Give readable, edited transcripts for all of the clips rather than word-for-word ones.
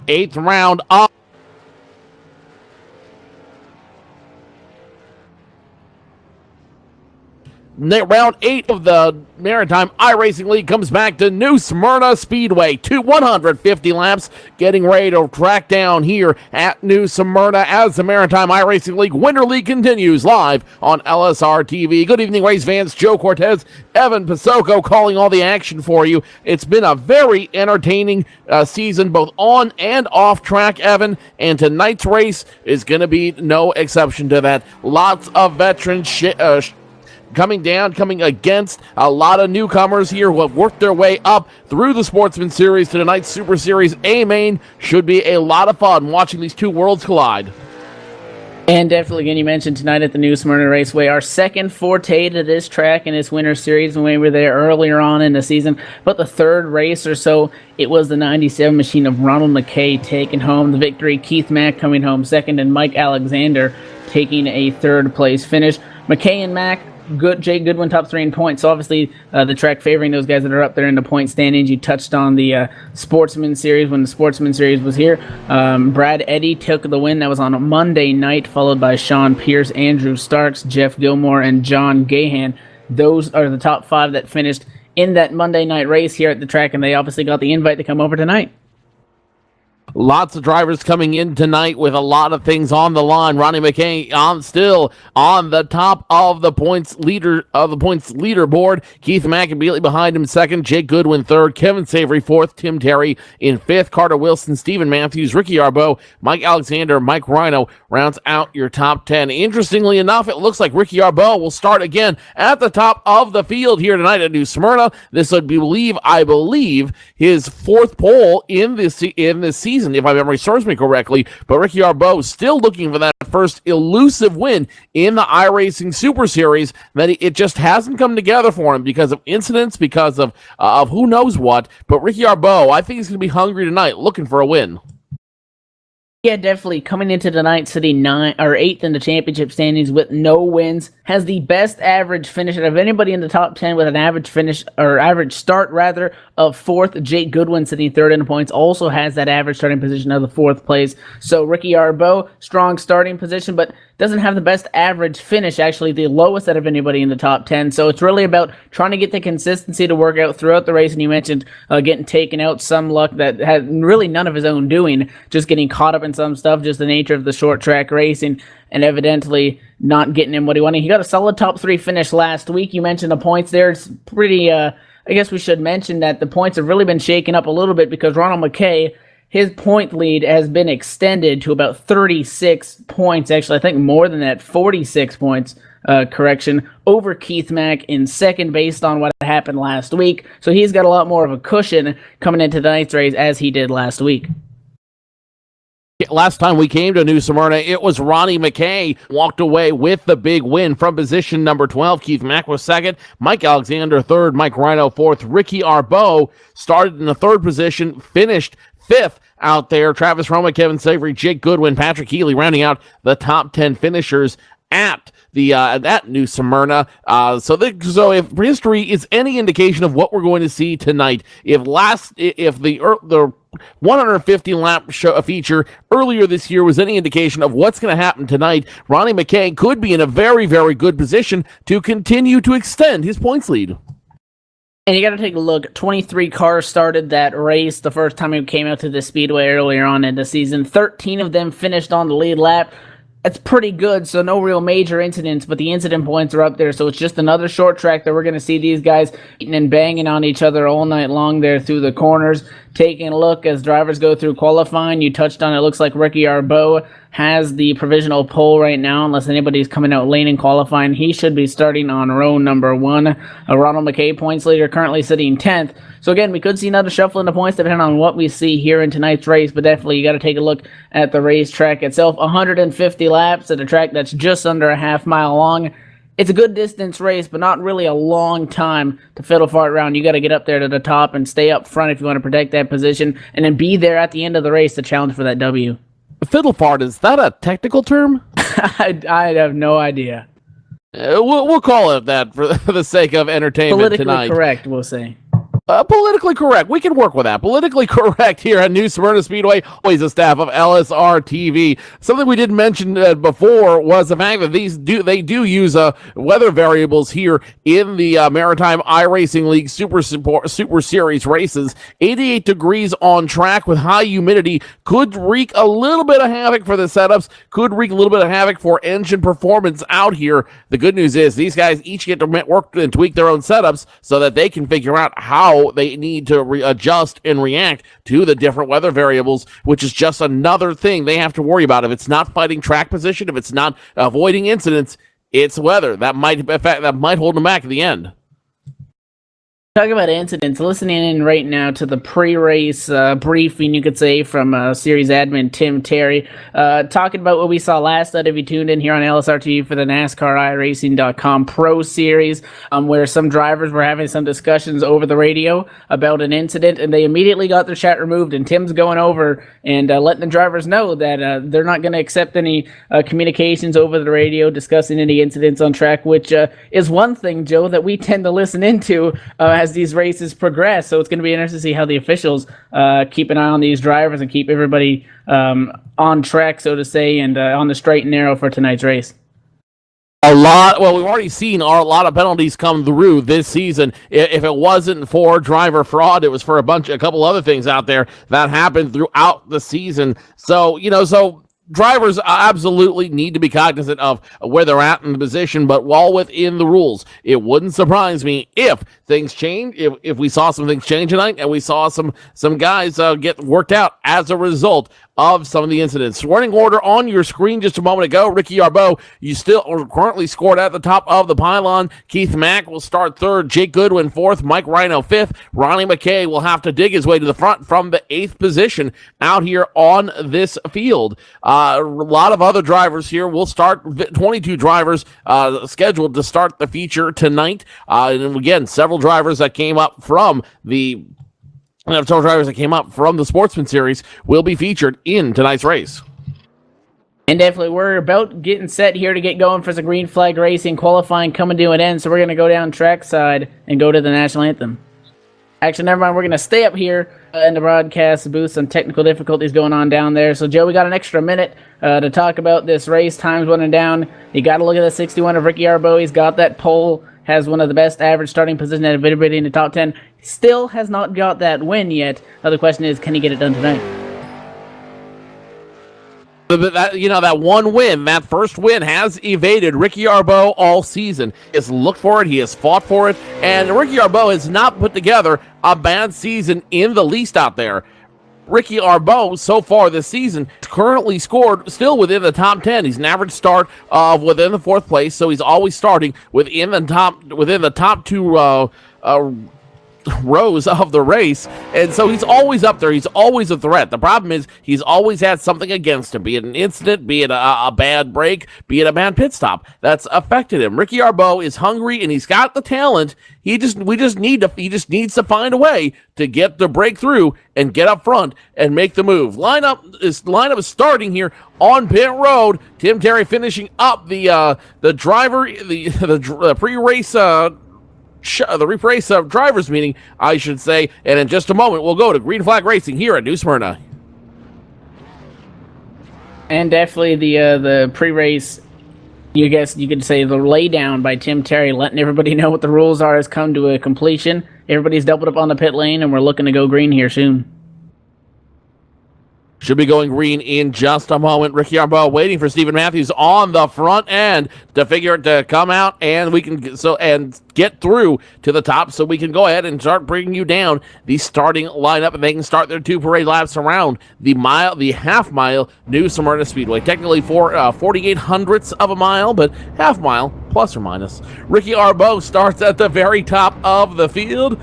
8th round of Round 8 of the Maritime iRacing League comes back to New Smyrna Speedway. 150 laps getting ready to track down here at New Smyrna as the Maritime iRacing League Winter League continues live on LSRTV. Good evening, race fans. Joe Cortez, Evan Pasoko calling all the action for you. It's been a very entertaining season, both on and off track, Evan, and tonight's race is going to be no exception to that. Lots of veterans coming against a lot of newcomers here who have worked their way up through the Sportsman Series to tonight's Super Series A main. Should be a lot of fun watching these two worlds collide. And definitely, again, you mentioned tonight at the New Smyrna Raceway, our second forte to this track in this winter series when we were there earlier on in the season. But the third race or so, it was the 97 machine of Ronald McKay taking home the victory. Keith Mack coming home second, and Mike Alexander taking a third place finish. McKay and Mack, Jake Goodwin top 3 in points. So obviously the track favoring those guys that are up there in the point standings. You touched on the Sportsman Series when the Sportsman Series was here. Brad Eddy took the win. That was on a Monday night, followed by Sean Pierce, Andrew Starks, Jeff Gilmore, and John Gahan. Those are the top 5 that finished in that Monday night race here at the track, and they obviously got the invite to come over tonight. Lots of drivers coming in tonight with a lot of things on the line. Ronnie McKay still on the top of the points leaderboard. Keith Mack immediately behind him second. Jake Goodwin third. Kevin Savory fourth. Tim Terry in fifth. Carter Wilson, Stephen Matthews, Ricky Arbo, Mike Alexander, Mike Rhino rounds out your top 10. Interestingly enough, it looks like Ricky Arbo will start again at the top of the field here tonight at New Smyrna. This would be, I believe, his fourth pole in this season, if my memory serves me correctly. But Ricky Arbo still looking for that first elusive win in the iRacing Super Series. That it just hasn't come together for him because of incidents, because of who knows what. But Ricky Arbo, I think he's going to be hungry tonight, looking for a win. Yeah, definitely. Coming into tonight, sitting 8th in the championship standings with no wins, has the best average finish of anybody in the top 10 with an average finish, or average start rather, of 4th. Jake Goodwin sitting 3rd in the points, also has that average starting position of the 4th place. So Ricky Arbo, strong starting position, but doesn't have the best average finish, actually the lowest out of anybody in the top 10. So it's really about trying to get the consistency to work out throughout the race. And you mentioned getting taken out, some luck that had really none of his own doing, just getting caught up in some stuff, just the nature of the short track racing, and evidently not getting him what he wanted. He got a solid top 3 finish last week. You mentioned the points there. It's pretty, I guess we should mention that the points have really been shaken up a little bit because Ronald McKay, his point lead has been extended to about 36 points. Actually, I think more than that, 46 points, over Keith Mack in second based on what happened last week. So he's got a lot more of a cushion coming into tonight's race as he did last week. Last time we came to New Smyrna, it was Ronnie McKay walked away with the big win from position number 12. Keith Mack was second, Mike Alexander third, Mike Rhino fourth. Ricky Arbo started in the 3rd position, finished 5th out there. Travis Roma, Kevin Savory, Jake Goodwin, Patrick Healy rounding out the top 10 finishers at New Smyrna. So if history is any indication of what we're going to see tonight, if the 150 lap feature earlier this year was any indication of what's going to happen tonight, Ronnie McKay could be in a very, very good position to continue to extend his points lead. And you got to take a look. 23 cars started that race the first time we came out to the speedway earlier on in the season. 13 of them finished on the lead lap. That's pretty good, so no real major incidents, but the incident points are up there, so it's just another short track that we're going to see these guys eating and banging on each other all night long there through the corners. Taking a look as drivers go through qualifying, you touched on it, looks like Ricky Arbo has the provisional pole right now, unless anybody's coming out late in qualifying. He should be starting on row number 1. Ronald McKay, points leader, currently sitting 10th. So again, we could see another shuffle in the points depending on what we see here in tonight's race, but definitely you got to take a look at the racetrack itself. 150 laps at a track that's just under a half mile long. It's a good distance race, but not really a long time to fiddle fart around. You got to get up there to the top and stay up front if you want to protect that position, and then be there at the end of the race to challenge for that W. Fiddle fart, is that a technical term? I have no idea. We'll call it that for the sake of entertainment Politically tonight. Correct, we'll say. Politically correct. We can work with that. Politically correct here at New Smyrna Speedway. Always a staff of LSRTV. Something we didn't mention before was the fact that they do use weather variables here in the Maritime iRacing League Super Series races. 88 degrees on track with high humidity could wreak a little bit of havoc for the setups. Could wreak a little bit of havoc for engine performance out here. The good news is these guys each get to work and tweak their own setups so that they can figure out how they need to adjust and react to the different weather variables, which is just another thing they have to worry about. If it's not fighting track position, if it's not avoiding incidents, it's weather. That might hold them back at the end. Talking about incidents, listening in right now to the pre-race briefing, you could say, from series admin Tim Terry, talking about what we saw last night if you tuned in here on LSRTV for the NASCAR iRacing.com Pro Series, where some drivers were having some discussions over the radio about an incident, and they immediately got their chat removed, and Tim's going over and letting the drivers know that they're not going to accept any communications over the radio discussing any incidents on track, which is one thing, Joe, that we tend to listen into as these races progress. So it's going to be interesting to see how the officials keep an eye on these drivers and keep everybody on track, so to say, and on the straight and narrow for tonight's race. We've already seen a lot of penalties come through this season. If it wasn't for driver fraud, it was for a couple other things out there that happened throughout the season. So, drivers absolutely need to be cognizant of where they're at in the position, but while within the rules. It wouldn't surprise me if things change, if we saw some things change tonight and we saw some guys get worked out as a result of some of the incidents. Running order on your screen just a moment ago. Ricky Yarbeau, you still are currently scored at the top of the pylon. Keith Mack will start third. Jake Goodwin fourth. Mike Rhino fifth. Ronnie McKay will have to dig his way to the front from the 8th position out here on this field. A lot of other drivers here. We'll start 22 drivers scheduled to start the feature tonight. And again, several drivers that came up from the Sportsman Series will be featured in tonight's race. And definitely, we're about getting set here to get going for some green flag racing. Qualifying coming to an end, so we're going to go down trackside and go to the national anthem. Actually, never mind. We're going to stay up here in the broadcast booth. Some technical difficulties going on down there. So, Joe, we got an extra minute to talk about this race. Time's running down. You got to look at the 61 of Ricky Yarbeau. He's got that pole. Has one of the best average starting positions out of anybody in the top 10. Still has not got that win yet. Now the question is, can he get it done tonight? That one win, that first win, has evaded Ricky Yarbeau all season. He has looked for it, he has fought for it, and Ricky Yarbeau has not put together a bad season in the least out there. Ricky Yarbeau, so far this season, currently scored still within the top 10. He's an average start of within the 4th place, so he's always starting within the top two rows of the race, and so he's always up there. He's always a threat. The problem is he's always had something against him, be it an incident, be it a bad break, be it a bad pit stop that's affected him. Ricky Yarbeau is hungry and he's got the talent. He just needs to find a way to get the breakthrough and get up front and make the move. Lineup is starting here on pit road. Tim Terry finishing up the pre-race the re-race drivers meeting, I should say, and in just a moment we'll go to Green Flag Racing here at New Smyrna. And definitely the pre-race, you could say the laydown by Tim Terry, letting everybody know what the rules are, has come to a completion. Everybody's doubled up on the pit lane, and we're looking to go green here soon. Should be going green in just a moment. Ricky Yarbeau waiting for Stephen Matthews on the front end to come out, and we can get through to the top, so we can go ahead and start bringing you down the starting lineup, and they can start their 2 parade laps around the half mile New Smyrna Speedway. Technically 48 hundredths of a mile, but half mile plus or minus. Ricky Yarbeau starts at the very top of the field.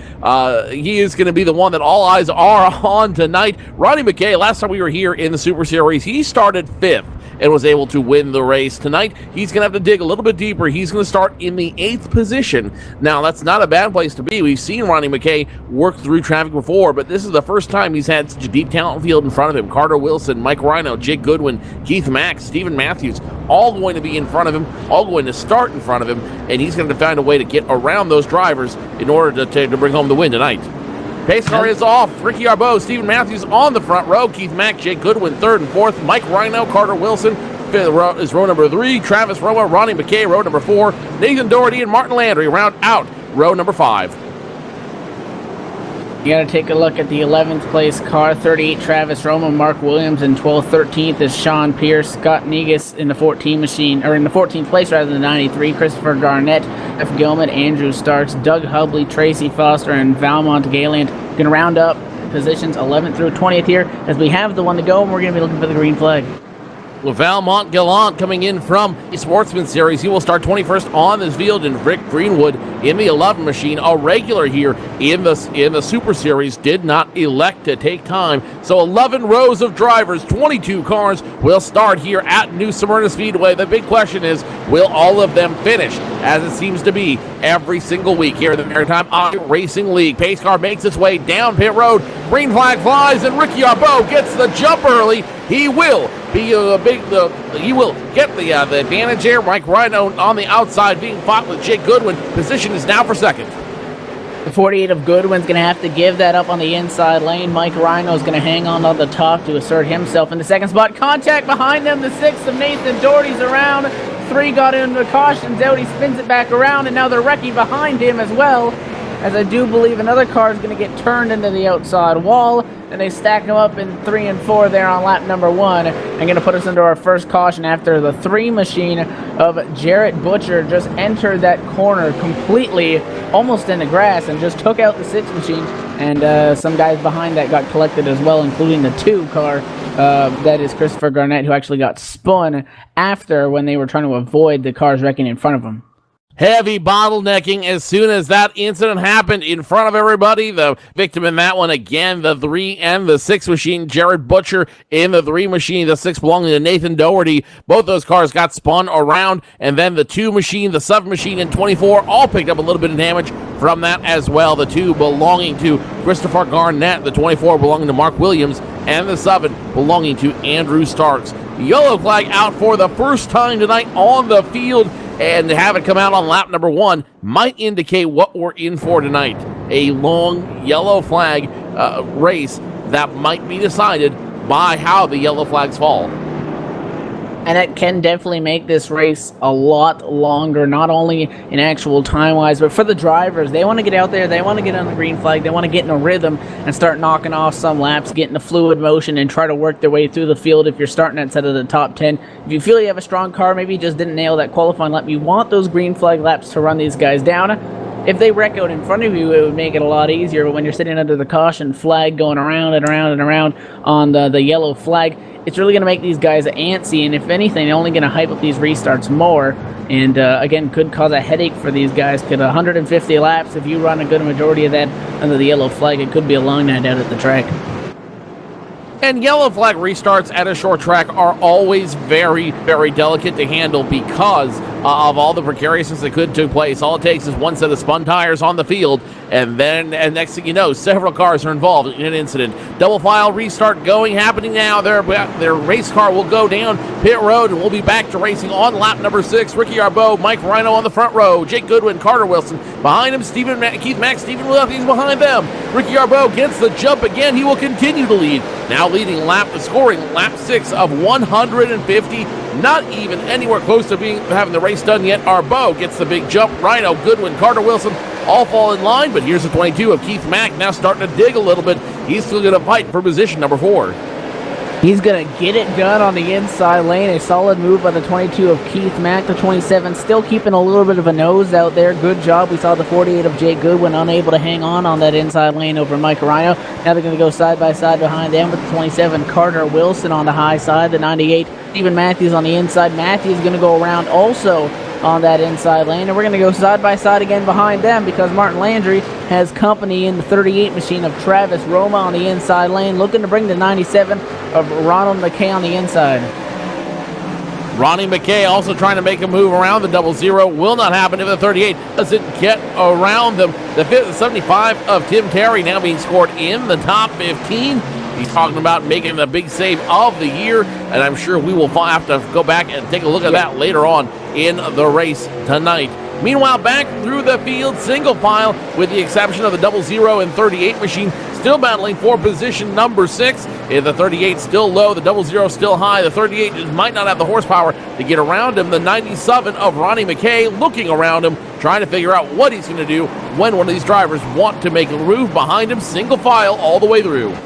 He is going to be the one that all eyes are on tonight. Ronnie McKay, last time we were here in the Super Series, he started 5th and was able to win the race. Tonight, he's going to have to dig a little bit deeper. He's going to start in the 8th position. Now, that's not a bad place to be. We've seen Ronnie McKay work through traffic before, but this is the first time he's had such a deep talent field in front of him. Carter Wilson, Mike Rhino, Jake Goodwin, Keith Mack, Stephen Matthews, all going to be in front of him, all going to start in front of him, and he's going to find a way to get around those drivers in order to bring home the win tonight. Pace car is off. Ricky Arbeau, Stephen Matthews on the front row. Keith Mack, Jake Goodwin, third and fourth. Mike Rhino, Carter Wilson, fifth row is row number 3. Travis Roma, Ronnie McKay, row number 4. Nathan Doherty and Martin Landry round out row number 5. You got to take a look at the 11th place car. 38 Travis Roma, Mark Williams, and 12th, 13th is Sean Pierce, Scott Negus in the 14 machine, or in the 14th place rather than 93. Christopher Garnett, F. Gilman, Andrew Starks, Doug Hubley, Tracy Foster, and Valmont Galiant. Going to round up positions 11th through 20th here as we have the one to go, and we're going to be looking for the green flag. With Valmont Gallant coming in from the Sportsman Series, he will start 21st on this field, and Rick Greenwood in the 11 machine, a regular here in the Super Series, did not elect to take time. So 11 rows of drivers, 22 cars will start here at New Smyrna Speedway. The big question is, will all of them finish, as it seems to be every single week here in the Maritime iRacing League. Pace car makes its way down pit road, green flag flies, and Ricky Arbeau gets the jump early. He will be he will get the advantage here. Mike Rhino on the outside being fought with Jake Goodwin. Position is now for second. The 48 of Goodwin's going to have to give that up on the inside lane. Mike Rhino's going to hang on the top to assert himself in the second spot. Contact behind them. The 6th of Nathan Doherty's around. 3 got into cautions out. He spins it back around, and now they're wrecking behind him as well. As I do believe another car is going to get turned into the outside wall, and they stack them up in 3 and 4 there on lap number 1. And going to put us into our first caution after the 3 machine of Jarrett Butcher just entered that corner completely, almost in the grass, and just took out the 6 machine. And some guys behind that got collected as well, including the 2 car. That is Christopher Garnett, who actually got spun after when they were trying to avoid the cars wrecking in front of him. Heavy bottlenecking as soon as that incident happened in front of everybody. The victim in that one, again, the 3 and the 6 machine, Jared Butcher in the 3 machine, the 6 belonging to Nathan Doherty. Both those cars got spun around, and then the 2 machine, the 7 machine, and 24 all picked up a little bit of damage from that as well. The 2 belonging to Christopher Garnett, the 24 belonging to Mark Williams, and the 7 belonging to Andrew Starks. Yellow flag out for the first time tonight on the field, and to have it come out on lap number 1 might indicate what we're in for tonight. A long yellow flag race that might be decided by how the yellow flags fall. And that can definitely make this race a lot longer, not only in actual time-wise, but for the drivers. They want to get out there, they want to get on the green flag, they want to get in a rhythm and start knocking off some laps, get in a fluid motion, and try to work their way through the field if you're starting outside of the top 10. If you feel you have a strong car, maybe you just didn't nail that qualifying lap, you want those green flag laps to run these guys down. If they wreck out in front of you, it would make it a lot easier, but when you're sitting under the caution flag going around and around and around on the yellow flag, it's really going to make these guys antsy, and if anything, they're only going to hype up these restarts more, and again, could cause a headache for these guys. Could 150 laps, if you run a good majority of that under the yellow flag, it could be a long night out at the track. And yellow flag restarts at a short track are always very, very delicate to handle because of all the precariousness that could take place. All it takes is one set of spun tires on the field, and next thing you know, several cars are involved in an incident. Double file restart happening now. Their race car will go down pit road, and we'll be back to racing on lap number 6. Ricky Arbeau, Mike Rhino on the front row, Jake Goodwin, Carter Wilson behind him, Keith Mack, Stephen Williams behind them. Ricky Arbeau gets the jump again. He will continue to lead. Now leading scoring lap 6 of 150. Not even anywhere close to having the race done yet. Arbeau gets the big jump. Rhino, Goodwin, Carter Wilson all fall in line, but here's the 22 of Keith Mack now starting to dig a little bit. He's still going to fight for position number 4. He's going to get it done on the inside lane. A solid move by the 22 of Keith Mack. The 27 still keeping a little bit of a nose out there. Good job. We saw the 48 of Jake Goodwin unable to hang on that inside lane over Mike Rhino. Now they're going to go side by side behind them with the 27 Carter Wilson on the high side. The 98 Stephen Matthews on the inside. Matthews going to go around also on that inside lane, and we're going to go side by side again behind them because Martin Landry has company in the 38 machine of Travis Roma on the inside lane, looking to bring the 97 of Ronald McKay on the inside. Ronnie McKay also trying to make a move around the 00. Will not happen if the 38 doesn't get around them. The 75 of Tim Terry now being scored in the top 15. He's talking about making the big save of the year, and I'm sure we will have to go back and take a look at that later on in the race tonight. Meanwhile, back through the field, single file, with the exception of the 00 and 38 machine, still battling for position number 6. The 38 still low, the 00 still high. The 38 just might not have the horsepower to get around him. The 97 of Ronnie McKay looking around him, trying to figure out what he's going to do when one of these drivers want to make a move behind him, single file all the way through.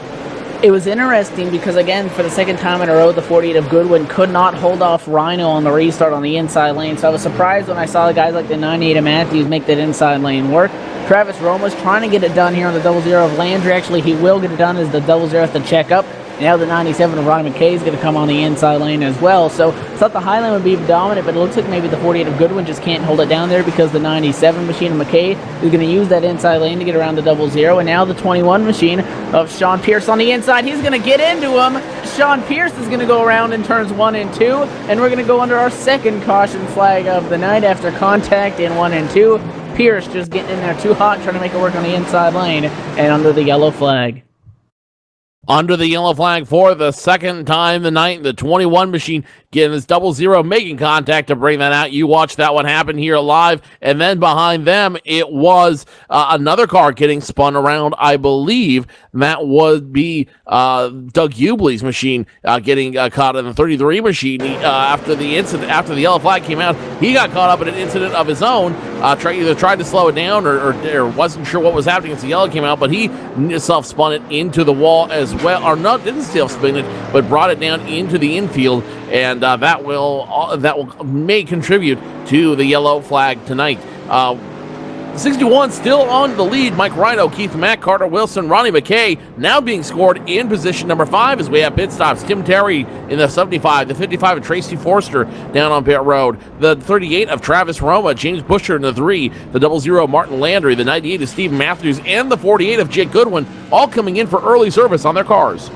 It was interesting because, again, for the second time in a row, the 48 of Goodwin could not hold off Rhino on the restart on the inside lane. So I was surprised when I saw the guys like the 98 of Matthews make that inside lane work. Travis Roma's trying to get it done here on the 00 of Landry. Actually, he will get it done as the 00 has to check up. Now the 97 of Ronnie McKay is going to come on the inside lane as well. So I thought the high lane would be dominant, but it looks like maybe the 48 of Goodwin just can't hold it down there because the 97 machine of McKay is going to use that inside lane to get around the 00. And now the 21 machine of Sean Pierce on the inside. He's going to get into him. Sean Pierce is going to go around in turns 1 and 2. And we're going to go under our second caution flag of the night after contact in 1 and 2. Pierce just getting in there too hot, trying to make it work on the inside lane and under the yellow flag. Under the yellow flag for the second time tonight, the 21 machine getting this 00, making contact to bring that out. You watched that one happen here live. And then behind them, it was another car getting spun around. I believe that would be Doug Hubley's machine getting caught in the 33 machine after the incident. After the yellow flag came out, he got caught up in an incident of his own. Either tried to slow it down or wasn't sure what was happening as the yellow came out, but he self-spun it into the wall as well, or not, didn't self-spin it, but brought it down into the infield, and that may contribute to the yellow flag tonight. 61 still on the lead. Mike Rhino, Keith Mack, Carter Wilson, Ronnie McKay now being scored in position number 5 as we have pit stops. Tim Terry in the 75, the 55 of Tracy Forster down on pit road, the 38 of Travis Roma, James Busher in the 3, the 00 Martin Landry, the 98 of Steve Matthews, and the 48 of Jake Goodwin, all coming in for early service on their cars.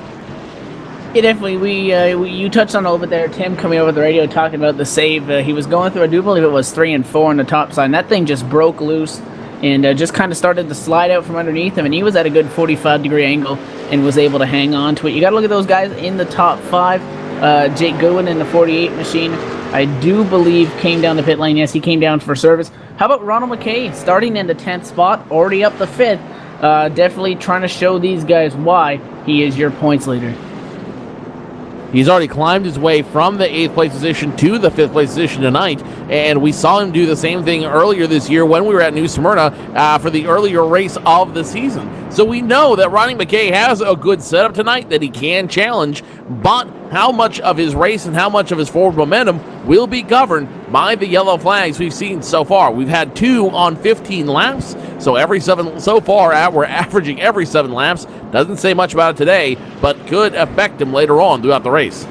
Yeah, definitely. You touched on a little bit there, Tim, coming over the radio talking about the save. He was going through, I do believe it was 3 and 4 on the top side, and that thing just broke loose and just kind of started to slide out from underneath him, and he was at a good 45-degree angle and was able to hang on to it. You got to look at those guys in the top 5. Jake Goodwin in the 48 machine, I do believe, came down the pit lane. Yes, he came down for service. How about Ronald McKay starting in the 10th spot, already up the 5th? Definitely trying to show these guys why he is your points leader. He's already climbed his way from the 8th place position to the 5th place position tonight, and we saw him do the same thing earlier this year when we were at New Smyrna for the earlier race of the season. So we know that Ronnie McKay has a good setup tonight that he can challenge, but how much of his race and how much of his forward momentum will be governed by the yellow flags we've seen so far. We've had 2 on 15 laps, so every 7 so far. We're averaging every 7 laps. Doesn't say much about it today, but could affect him later on throughout the race.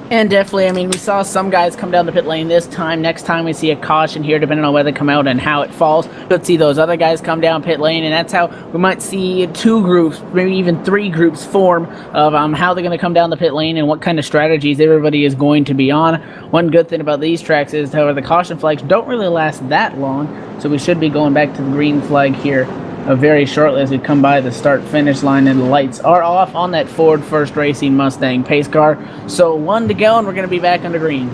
And definitely, I mean, we saw some guys come down the pit lane this time. Next time we see a caution here, depending on whether they come out and how it falls. Let's see those other guys come down pit lane, and that's how we might see 2 groups, maybe even 3 groups form of how they're going to come down the pit lane and what kind of strategies everybody is going to be on. One good thing about these tracks is, however, the caution flags don't really last that long, so we should be going back to the green flag here very shortly as we come by the start-finish line, and the lights are off on that Ford First Racing Mustang pace car. So 1 to go, and we're going to be back under green.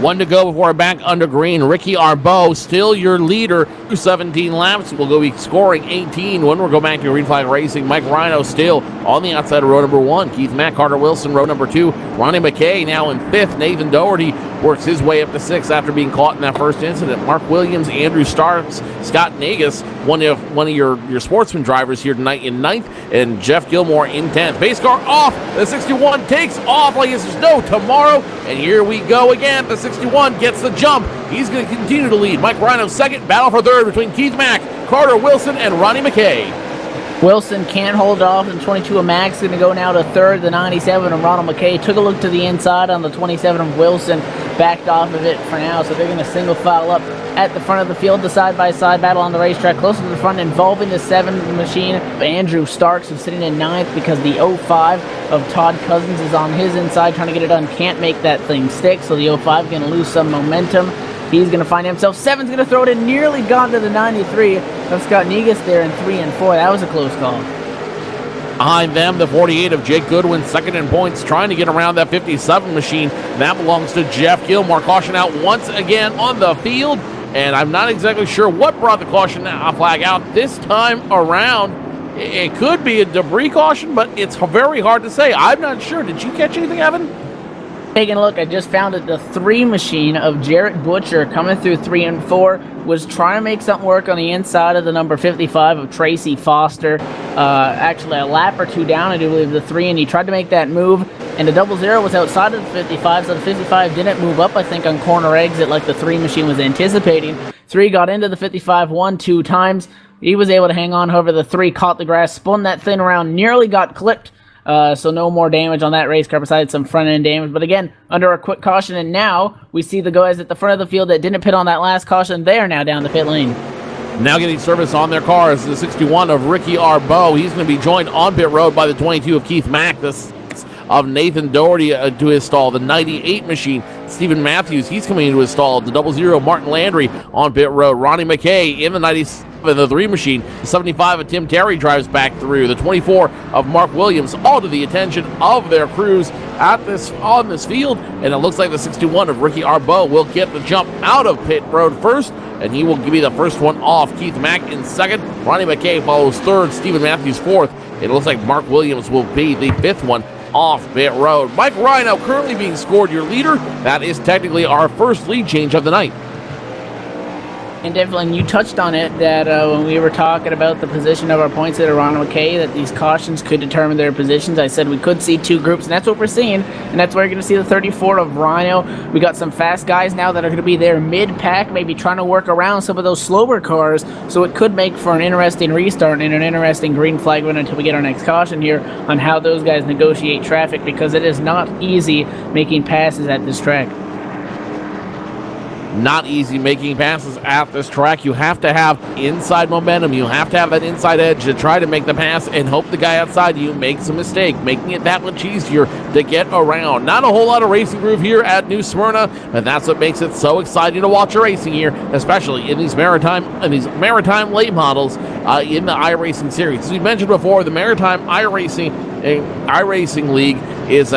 1 to go before we're back under green. Ricky Arbeau, still your leader, 17 laps. We'll go be scoring 18 when we'll go back to green flag racing. Mike Rhino still on the outside of row number 1. Keith Mack, Carter Wilson, row number 2. Ronnie McKay now in 5th. Nathan Doherty works his way up to 6th after being caught in that first incident. Mark Williams, Andrew Starks, Scott Nagus, one of your sportsman drivers here tonight in 9th, and Jeff Gilmore in 10th. Pace car off. The 61 takes off like there's no tomorrow, and here we go again. The 61 gets the jump. He's going to continue to lead. Mike Rhino 2nd. Battle for 3rd between Keith Mack, Carter Wilson, and Ronnie McKay. Wilson can't hold off, and 22 of Mack's going to go now to 3rd. The 97 of Ronald McKay took a look to the inside on the 27 of Wilson, backed off of it for now, so they're going to single file up at the front of the field. The side-by-side battle on the racetrack closer to the front involving the 7 machine. Andrew Starks is sitting in 9th because the 05 of Todd Cousins is on his inside trying to get it done. Can't make that thing stick, so the 05 is going to lose some momentum. He's going to find himself. 7's going to throw it in. Nearly gone to the 93 of Scott Negus there in 3 and 4. That was a close call. Behind them, the 48 of Jake Goodwin, second in points, trying to get around that 57 machine. That belongs to Jeff Gilmore. Caution out once again on the field, and I'm not exactly sure what brought the caution flag out this time around. It could be a debris caution, but it's very hard to say. I'm not sure. Did you catch anything, Evan? Taking a look, I just found it. The 3 machine of Jarrett Butcher coming through 3 and 4 was trying to make something work on the inside of the number 55 of Tracy Foster. Actually, a lap or 2 down, I do believe, the 3, and he tried to make that move. And the 00 was outside of the 55, so the 55 didn't move up, I think, on corner exit like the 3 machine was anticipating. 3 got into the 55 1-2 times. He was able to hang on, however, the 3 caught the grass, spun that thing around, nearly got clipped. So no more damage on that race car besides some front-end damage. But again, under a quick caution, and now we see the guys at the front of the field that didn't pit on that last caution. They are now down the pit lane. Now getting service on their cars, the 61 of Ricky Arbeau. He's going to be joined on pit road by the 22 of Keith Mack, the 6 of Nathan Doherty to his stall, the 98 machine, Stephen Matthews. He's coming into his stall, the 00 Martin Landry on pit road. Ronnie McKay in the 97, the 3 machine, the 75 of Tim Terry drives back through, the 24 of Mark Williams, all to the attention of their crews on this field, and it looks like the 61 of Ricky Arbeau will get the jump out of pit road first, and he will give me the first one off. Keith Mack in second, Ronnie McKay follows third, Stephen Matthews fourth. It looks like Mark Williams will be the 5th one off pit road. Mike Rhino currently being scored your leader. That is technically our first lead change of the night. And definitely, you touched on it, that when we were talking about the position of our points at Ronald McKay, that these cautions could determine their positions. I said we could see 2 groups, and that's what we're seeing. And that's where you're going to see the 34 of Rhino. We got some fast guys now that are going to be there mid-pack, maybe trying to work around some of those slower cars. So it could make for an interesting restart and an interesting green flag run until we get our next caution here on how those guys negotiate traffic, because it is not easy making passes at this track. Not easy making passes at this track. You have to have inside momentum. You have to have that inside edge to try to make the pass and hope the guy outside you makes a mistake, making it that much easier to get around. Not a whole lot of racing groove here at New Smyrna, and that's what makes it so exciting to watch a racing here, especially in these maritime late models in the iRacing series. As we mentioned before, the Maritime iRacing League is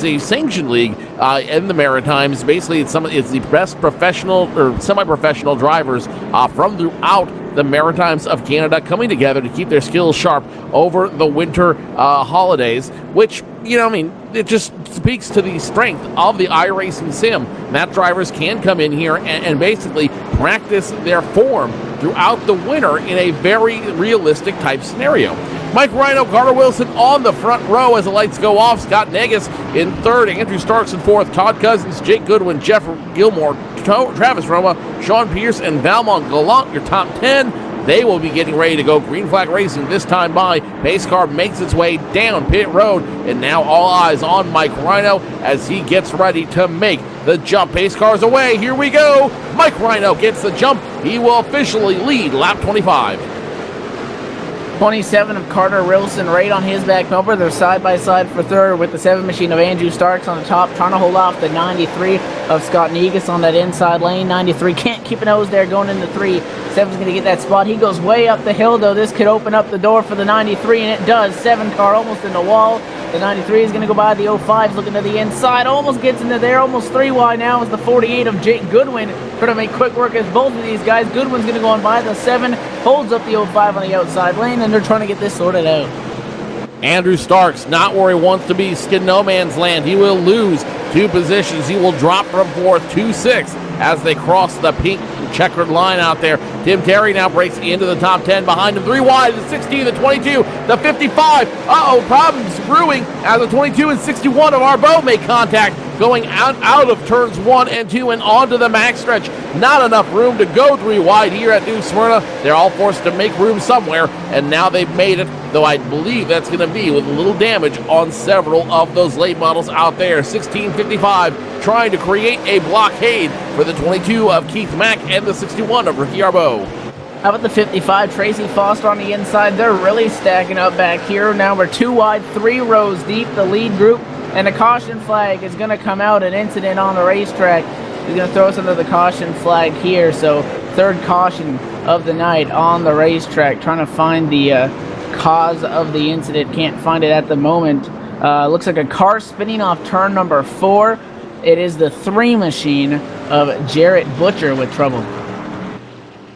a sanctioned league in the Maritimes. Basically, it's the best professional or semi-professional drivers from throughout the Maritimes of Canada coming together to keep their skills sharp over the winter holidays, which, it just speaks to the strength of the iRacing sim. That drivers can come in here and basically practice their form throughout the winter in a very realistic type scenario. Mike Rhino, Carter Wilson on the front row as the lights go off. Scott Negus in third, Andrew Starks in fourth, Todd Cousins, Jake Goodwin, Jeff Gilmore, Travis Roma, Sean Pierce, and Valmont Gallant, your top 10. They will be getting ready to go green flag racing this time by. Pace car makes its way down pit road, and now all eyes on Mike Rhino as he gets ready to make the jump. Pace car's away. Here we go. Mike Rhino gets the jump. He will officially lead lap 25. 27 of Carter Wilson right on his back bumper. They're side by side for third with the 7 machine of Andrew Starks on the top, trying to hold off the 93 of Scott Negus on that inside lane. 93 can't keep a nose there going into 3. 7's going to get that spot. He goes way up the hill, though. This could open up the door for the 93, and it does. 7 car almost in the wall. The 93 is going to go by the 05s, looking to the inside. Almost gets into there, almost 3 wide now is the 48 of Jake Goodwin. Trying to make quick work as both of these guys. Goodwin's going to go on by the 7, holds up the 05 on the outside lane, and they're trying to get this sorted out. Andrew Starks, not where he wants to be, skid no man's land. He will lose 2 positions. He will drop from 4th to 6th as they cross the pink checkered line out there. Tim Terry now breaks into the top 10. Behind him, 3 wide, the 16, the 22, the 55. Problems brewing as the 22 and 61 of Arbeau make contact, going out of turns 1 and 2 and onto the max stretch. Not enough room to go 3 wide here at New Smyrna. They're all forced to make room somewhere, and now they've made it, though I believe that's going to be with a little damage on several of those late models out there. 1655 trying to create a blockade for the 22 of Keith Mack and the 61 of Ricky Arbeau. How about the 55, Tracy Foster on the inside? They're really stacking up back here. Now we're 2 wide, 3 rows deep, the lead group, and a caution flag is going to come out, an incident on the racetrack. He's going to throw us under the caution flag here, so 3rd caution of the night on the racetrack, trying to find the cause of the incident. Can't find it at the moment. Looks like a car spinning off turn number 4. It is the 3 machine of Jarrett Butcher with trouble.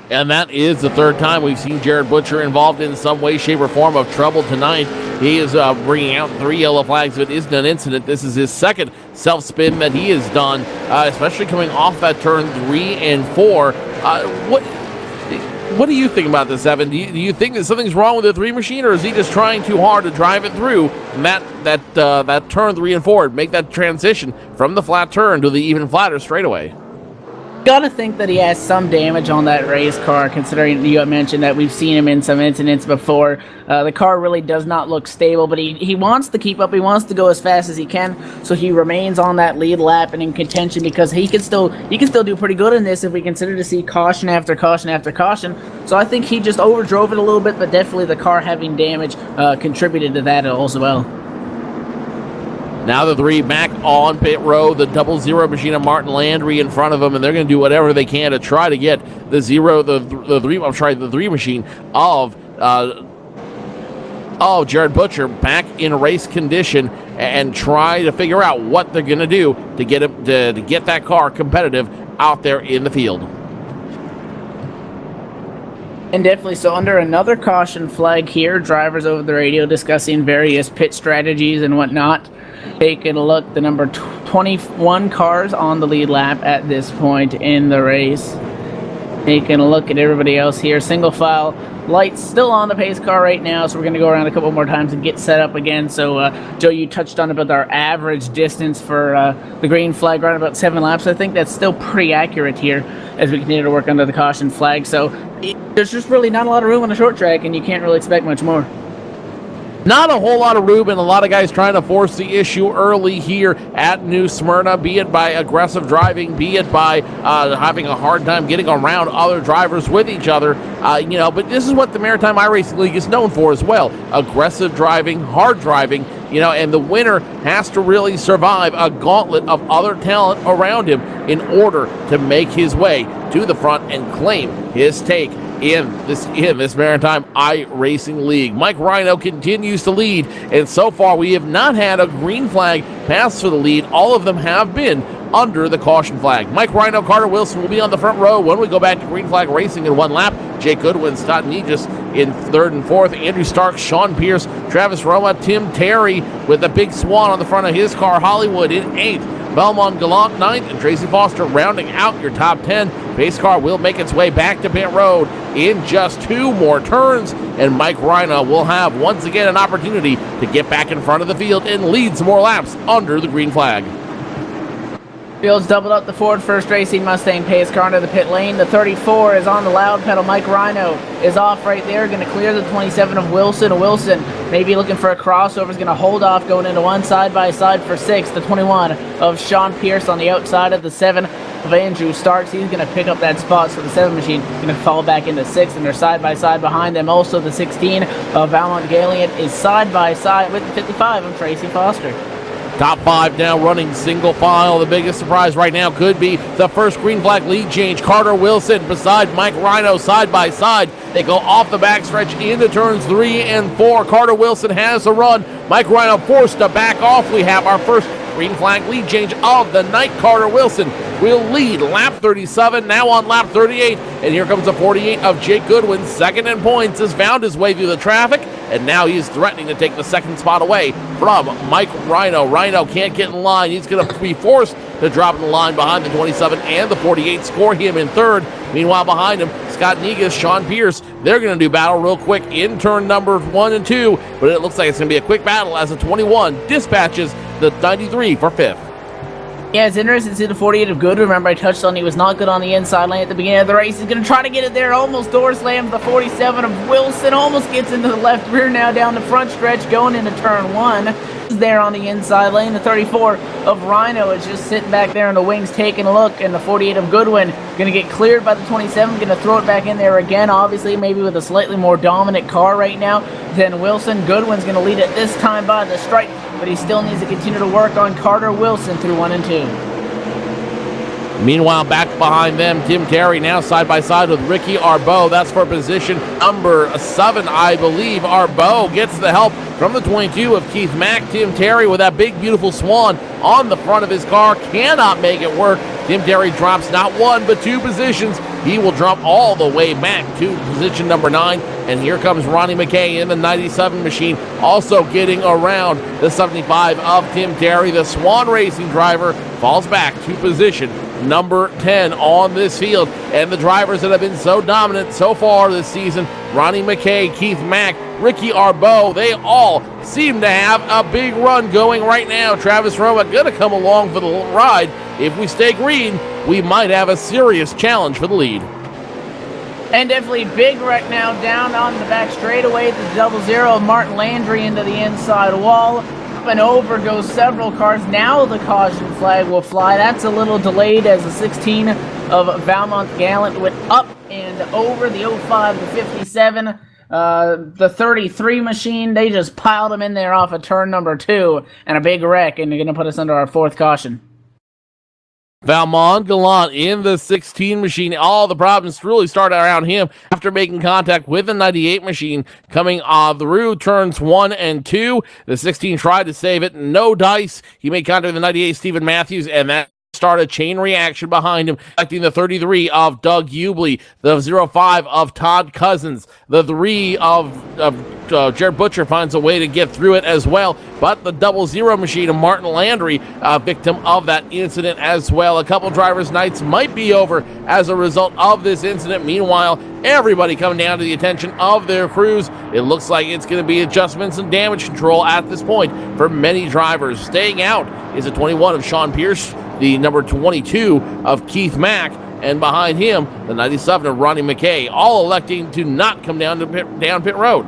And that is the third time we've seen Jared Butcher involved in some way, shape, or form of trouble tonight. He is bringing out 3 yellow flags. If it isn't an incident, this is his second self-spin that he has done, especially coming off that turn 3 and 4. What do you think about this, Evan? Do you think that something's wrong with the 3 machine, or is he just trying too hard to drive it through that turn 3 and 4, make that transition from the flat turn to the even flatter straightaway? Gotta think that he has some damage on that race car, considering you mentioned that we've seen him in some incidents before. The car really does not look stable, but he wants to keep up. He wants to go as fast as he can, so he remains on that lead lap and in contention, because he can still do pretty good in this if we consider to see caution after caution after caution. So I think he just overdrove it a little bit, but definitely the car having damage contributed to that as well. Now the 3 back on pit road, the 00 machine of Martin Landry in front of them, and they're going to do whatever they can to try to get the 3 machine of Jared Butcher back in race condition and try to figure out what they're going to do to get him to get that car competitive out there in the field. And definitely, so under another caution flag here, drivers over the radio discussing various pit strategies and whatnot. Taking a look, the number 21 cars on the lead lap at this point in the race. Taking a look at everybody else here. Single file lights still on the pace car right now, so we're going to go around a couple more times and get set up again. So, Joe, you touched on about our average distance for the green flag, around about 7 laps. I think that's still pretty accurate here as we continue to work under the caution flag. So there's just really not a lot of room on the short track, and you can't really expect much more. Not a whole lot of room, and a lot of guys trying to force the issue early here at New Smyrna, be it by aggressive driving, be it by having a hard time getting around other drivers with each other. But this is what the Maritime iRacing League is known for as well. Aggressive driving, hard driving, and the winner has to really survive a gauntlet of other talent around him in order to make his way to the front and claim his take in this Maritime iRacing League. Mike Rhino continues to lead, and so far we have not had a green flag pass for the lead. All of them have been under the caution flag. Mike Rhino, Carter Wilson will be on the front row when we go back to green flag racing in 1 lap. Jake Goodwin, Scott Negis in 3rd and 4th. Andrew Stark, Sean Pierce, Travis Roma, Tim Terry with the big swan on the front of his car. Hollywood in 8th. Belmont Gallant 9th, and Tracy Foster rounding out your top 10. Pace car will make its way back to pit road in just 2 more turns, and Mike Rhino will have once again an opportunity to get back in front of the field and lead some more laps under the green flag. Fields doubled up the Ford First Racing Mustang pace car into the pit lane. The 34 is on the loud pedal. Mike Rhino is off right there, going to clear the 27 of Wilson. Wilson maybe looking for a crossover, is going to hold off going into one side-by-side for 6. The 21 of Sean Pierce on the outside of the 7 of Andrew Starks. He's going to pick up that spot, so the 7 machine going to fall back into 6th, and they're side-by-side behind them. Also, the 16 of Valmont Galliant is side-by-side with the 55 of Tracy Foster. Top 5 now running single file. The biggest surprise right now could be the first green flag lead change. Carter Wilson beside Mike Rhino side by side. They go off the backstretch into turns 3 and 4. Carter Wilson has a run. Mike Rhino forced to back off. We have our first green flag lead change of the night. Carter Wilson will lead lap 37, now on lap 38. And here comes the 48 of Jake Goodwin. Second in points, has found his way through the traffic, and now he's threatening to take the second spot away from Mike Rhino. Rhino can't get in line. He's going to be forced to drop in the line behind the 27 and the 48, score him in 3rd. Meanwhile, behind him, Scott Negus, Sean Pierce, they're going to do battle real quick in turn number 1 and 2, but it looks like it's going to be a quick battle as the 21 dispatches the 93 for 5th. Yeah, it's interesting to see the 48 of Good. Remember, I touched on he was not good on the inside lane at the beginning of the race. He's going to try to get it there. Almost door slams the 47 of Wilson. Almost gets into the left rear now down the front stretch going into turn 1. There on the inside lane. The 34 of Rhino is just sitting back there in the wings taking a look, and the 48 of Goodwin going to get cleared by the 27, going to throw it back in there again, obviously maybe with a slightly more dominant car right now than Wilson. Goodwin's going to lead it this time by the stripe, but he still needs to continue to work on Carter Wilson through 1 and 2. Meanwhile, back behind them, Tim Terry now side by side with Ricky Arbeau. That's for position number 7, I believe. Arbeau gets the help from the 22 of Keith Mack. Tim Terry with that big, beautiful swan on the front of his car cannot make it work. Tim Terry drops not 1 but 2 positions. He will drop all the way back to position number 9. And here comes Ronnie McKay in the 97 machine, also getting around the 75 of Tim Terry. The Swan Racing driver falls back to position number 10 on this field. And the drivers that have been so dominant so far this season, Ronnie McKay, Keith Mack, Ricky Arbeau, they all seem to have a big run going right now. Travis Roma going to come along for the ride. If we stay green, we might have a serious challenge for the lead. And definitely big wreck now down on the back straightaway. The 00 of Martin Landry into the inside wall. Up and over goes several cars. Now the caution flag will fly. That's a little delayed as the 16 of Valmont Gallant went up and over the 05, the 57. The 33 machine, they just piled them in there off of turn number 2. And a big wreck, and they're going to put us under our 4th caution. Valmont Gallant in the 16 machine. All the problems really started around him after making contact with the 98 machine coming through turns 1 and 2. The 16 tried to save it. No dice. He made contact with the 98 Stephen Matthews, and that started a chain reaction behind him, collecting the 33 of Doug Ubley, the 05 of Todd Cousins, the 3 of Jared Butcher finds a way to get through it as well, but the 00 machine of Martin Landry, victim of that incident as well. A couple drivers' nights might be over as a result of this incident. Meanwhile, everybody coming down to the attention of their crews. It looks like it's going to be adjustments and damage control at this point for many drivers. Staying out is the 21 of Sean Pierce, the number 22 of Keith Mack, and behind him, the 97 of Ronnie McKay, all electing to not come down pit road.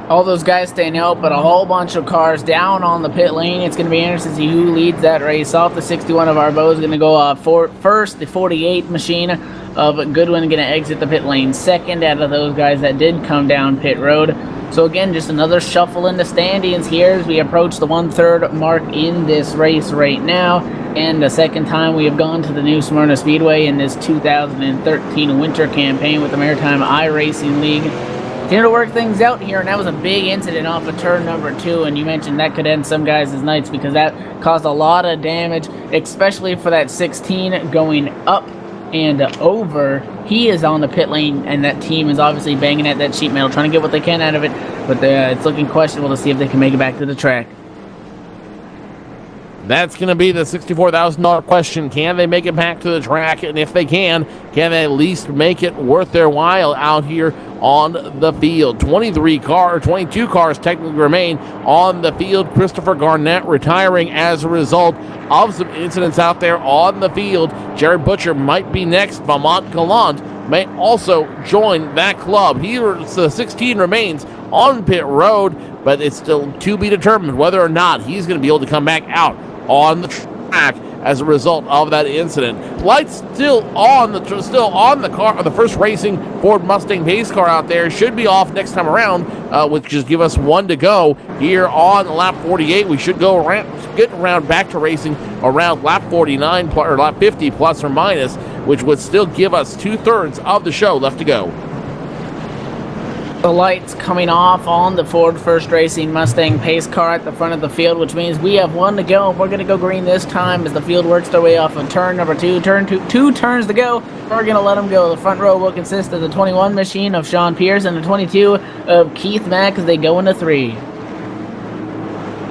All those guys staying out, but a whole bunch of cars down on the pit lane. It's going to be interesting to see who leads that race off. The 61 of Arbeau is going to go first. The 48 machine of Goodwin going to exit the pit lane second out of those guys that did come down pit road. So again, just another shuffle in the standings here as we approach the 1/3 mark in this race right now. And the second time we have gone to the new Smyrna Speedway in this 2013 winter campaign with the Maritime iRacing League. Continue to work things out here, and that was a big incident off of turn number 2, and you mentioned that could end some guys' nights because that caused a lot of damage, especially for that 16 going up and over. He is on the pit lane, and that team is obviously banging at that sheet metal, trying to get what they can out of it, but it's looking questionable to see if they can make it back to the track. That's going to be the $64,000 question. Can they make it back to the track? And if they can they at least make it worth their while out here on the field? 22 cars technically remain on the field. Christopher Garnett retiring as a result of some incidents out there on the field. Jared Butcher might be next. Valmont Gallant may also join that club. The 16 remains on pit road, but it's still to be determined whether or not he's going to be able to come back out on the track as a result of that incident. Lights still on the car, the first racing Ford Mustang pace car out there should be off next time around, which just give us 1 to go here on lap 48. We should get around back to racing around lap 49 or lap 50 plus or minus, which would still give us 2/3 of the show left to go. The lights coming off on the Ford First Racing Mustang pace car at the front of the field, which means we have 1 to go. We're going to go green this time as the field works their way off of turn number 2. Two turns to go. We're going to let them go. The front row will consist of the 21 machine of Sean Pierce and the 22 of Keith Mack as they go into 3.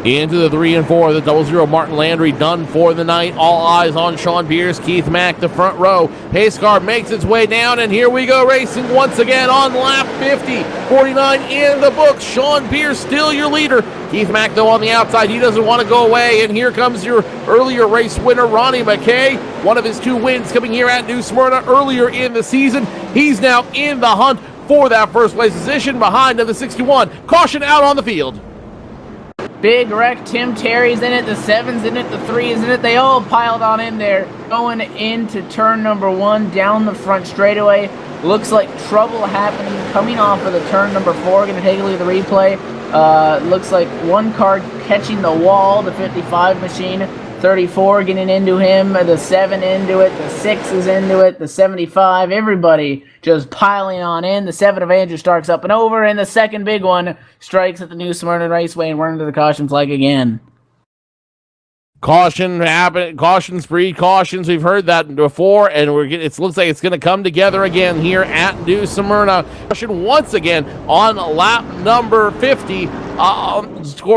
Into the 3 and 4, the 00 Martin Landry done for the night. All eyes on Sean Pierce, Keith Mack, the front row. Pace car makes its way down, and here we go racing once again on lap 50. 49 in the books. Sean Pierce still your leader. Keith Mack, though, on the outside. He doesn't want to go away, and here comes your earlier race winner, Ronnie McKay. One of his 2 wins coming here at New Smyrna earlier in the season. He's now in the hunt for that first place position behind the 61. Caution out on the field. Big wreck. Tim Terry's in it. The 7's in it. The 3 is in it. They all piled on in there. Going into turn number 1 down the front straightaway. Looks like trouble happening coming off of the turn number 4. Going to take a look at the replay. Looks like one car catching the wall. The 55 machine 34 getting into him, the 7 into it, the 6 is into it, the 75, everybody just piling on in. The 7 of Andrew Stark's up and over, and the second big one strikes at the New Smyrna Raceway, and we're into the caution flag again. Cautions, cautions. We've heard that before, and it looks like it's going to come together again here at New Smyrna. Caution once again on lap number 50.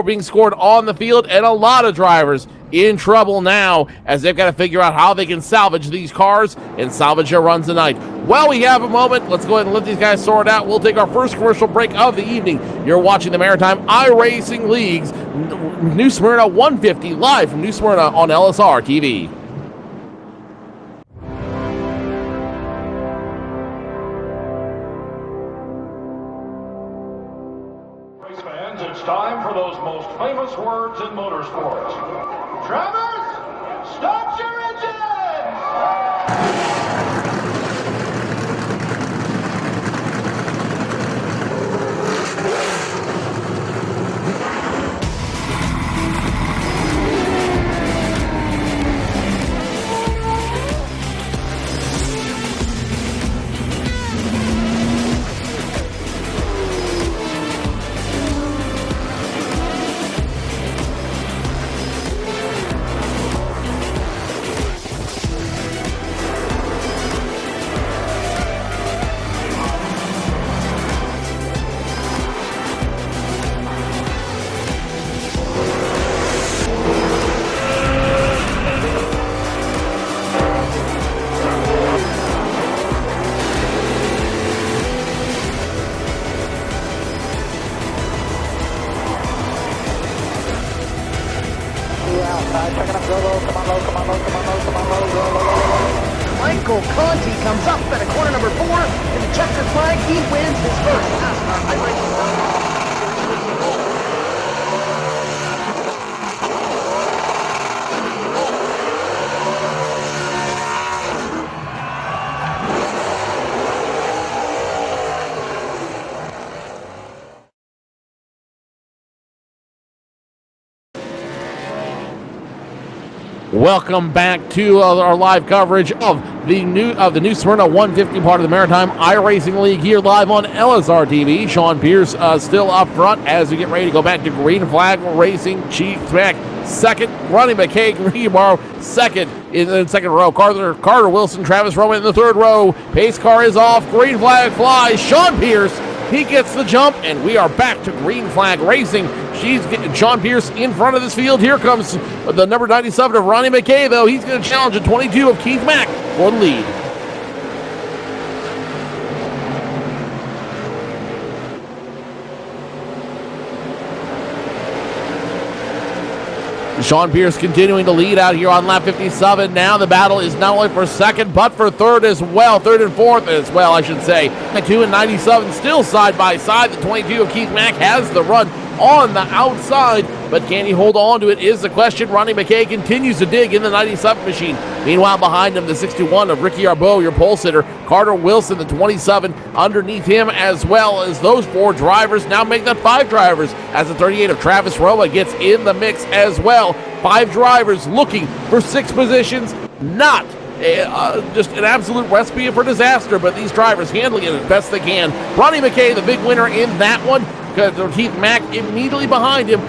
Being scored on the field, and a lot of drivers in trouble now as they've got to figure out how they can salvage these cars and salvage their runs tonight. Well, we have a moment. Let's go ahead and let these guys sort out. We'll take our first commercial break of the evening. You're watching the Maritime iRacing League's New Smyrna 150 live from New Smyrna on LSRTV. Race fans, it's time for those most famous words in motorsports. Drivers, start your engines! Michael Conti comes up at a corner number 4 in the checkered flag. He wins his first NASCAR iRacing. Welcome back to our live coverage of the New Smyrna 150 part of the Maritime iRacing League here live on LSRTV. Sean Pierce still up front as we get ready to go back to green flag racing. Chief back second, Ronnie McKay, Ricky Morrow second in the second row. Carter Wilson, Travis Roman in the third row. Pace car is off. Green flag flies. Sean Pierce, he gets the jump, and we are back to green flag racing. She's getting Sean Pierce in front of this field. Here comes the number 97 of Ronnie McKay, though. He's going to challenge the 22 of Keith Mack for the lead. Sean Pierce continuing to lead out here on lap 57. Now the battle is not only for second, but for third as well. Third and fourth as well, I should say. The 2 and 97 still side by side. The 22 of Keith Mack has the run on the outside, but can he hold on to it is the question. Ronnie McKay continues to dig in the 97 machine. Meanwhile, behind him, the 61 of Ricky Arbeau, your pole sitter. Carter Wilson, the 27, underneath him, as well as those 4 drivers. Now make that 5 drivers as the 38 of Travis Roma gets in the mix as well. 5 drivers looking for 6 positions. Not just an absolute recipe for disaster, but these drivers handling it as best they can. Ronnie McKay, the big winner in that one. Keith Mack immediately behind him.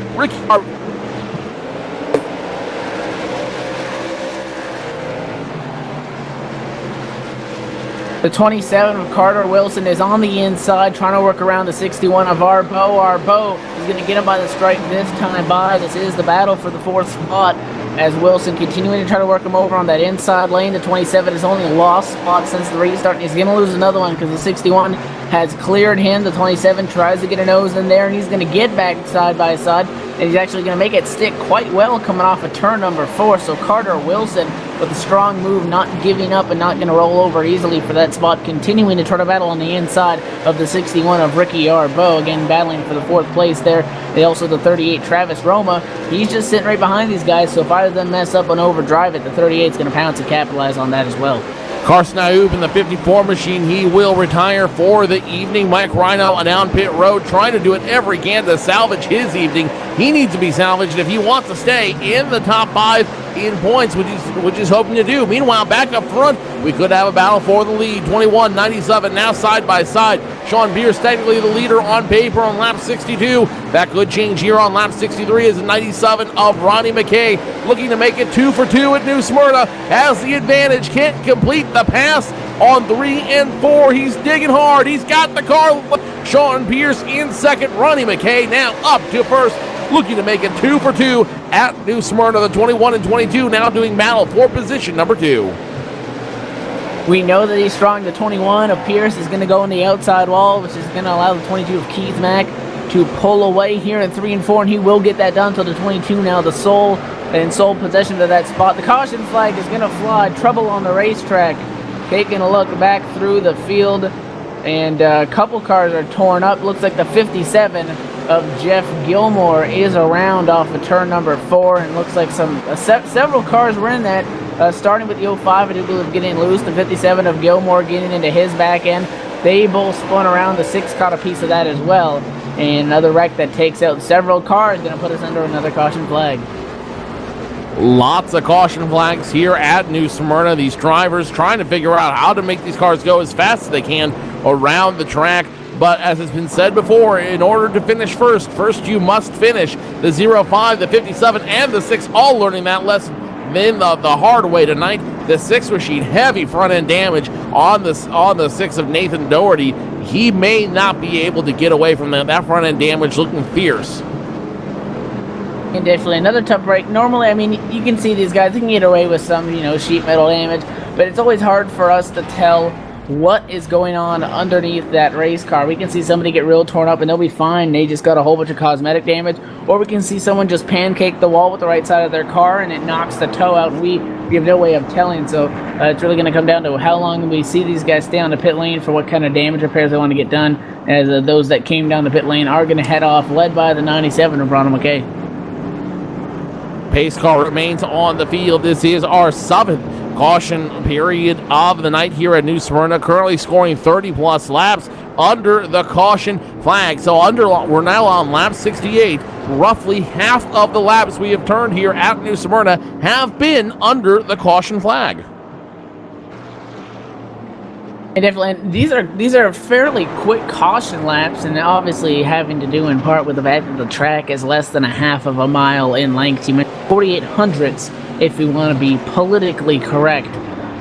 The 27 of Carter Wilson is on the inside, trying to work around the 61 of Arbeau. Arbeau is going to get him by the stripe this time by. This is the battle for the 4th spot, as Wilson continuing to try to work him over on that inside lane. The 27 has only lost spot since the restart, and he's going to lose another one because the 61 has cleared him. The 27 tries to get a nose in there, and he's going to get back side by side, and he's actually going to make it stick quite well coming off of turn number 4. So Carter Wilson with a strong move, not giving up and not going to roll over easily for that spot, continuing to try to battle on the inside of the 61 of Ricky Arbeau, again battling for the 4th place there. They also the 38 Travis Roma, he's just sitting right behind these guys, so if either of them mess up and overdrive it, the 38 is going to pounce and capitalize on that as well. Carson Ayoub in the 54 machine, he will retire for the evening. Mike Rhino down pit road, trying to do it every can to salvage his evening. He needs to be salvaged if he wants to stay in the top 5 in points, which is hoping to do. Meanwhile, back up front, we could have a battle for the lead. 21-97 now side by side. Sean Pierce technically the leader on paper on lap 62. That could change here on lap 63 as 97 of Ronnie McKay looking to make it 2 for 2 at New Smyrna. Has the advantage, can't complete the pass on 3 and 4. He's digging hard. He's got the car. Sean Pierce in second. Ronnie McKay now up to first, looking to make it 2 for 2 at New Smyrna. The 21 and 22 now doing battle for position number 2. We know that he's strong. The 21 of Pierce is going to go on the outside wall, which is going to allow the 22 of Keith Mack to pull away here in 3 and 4, and he will get that done. So the 22 now the sole possession of that spot. The caution flag is going to fly. Trouble on the racetrack. Taking a look back through the field, and a couple cars are torn up. Looks like the 57 of Jeff Gilmore is around off of turn number 4, and looks like several cars were in that. Starting with the 05, I do believe getting loose. The 57 of Gilmore getting into his back end. They both spun around. The 6 caught a piece of that as well. And another wreck that takes out several cars, going to put us under another caution flag. Lots of caution flags here at New Smyrna. These drivers trying to figure out how to make these cars go as fast as they can around the track. But as has been said before, in order to finish first you must finish. The 05, the 57, and the 6 all learning that lesson then the hard way tonight. The 6 machine, heavy front end damage on the 6 of Nathan Doherty. He may not be able to get away from that front end damage, looking fierce. And definitely another tough break. Normally, I mean, you can see these guys, they can get away with some, sheet metal damage, but it's always hard for us to tell what is going on underneath that race car. We can see somebody get real torn up and they'll be fine. They just got a whole bunch of cosmetic damage. Or we can see someone just pancake the wall with the right side of their car and it knocks the toe out. We have no way of telling. So it's really going to come down to how long we see these guys stay on the pit lane for what kind of damage repairs they want to get done. As those that came down the pit lane are going to head off, led by the 97 of Ronald McKay. Pace car remains on the field. This is our 7th caution period of the night here at New Smyrna, currently scoring 30-plus laps under the caution flag. So we're now on lap 68. Roughly half of the laps we have turned here at New Smyrna have been under the caution flag. And definitely, these are fairly quick caution laps, and obviously having to do in part with the fact that the track is less than a half of a mile in length. You meant 48 hundredths if we want to be politically correct.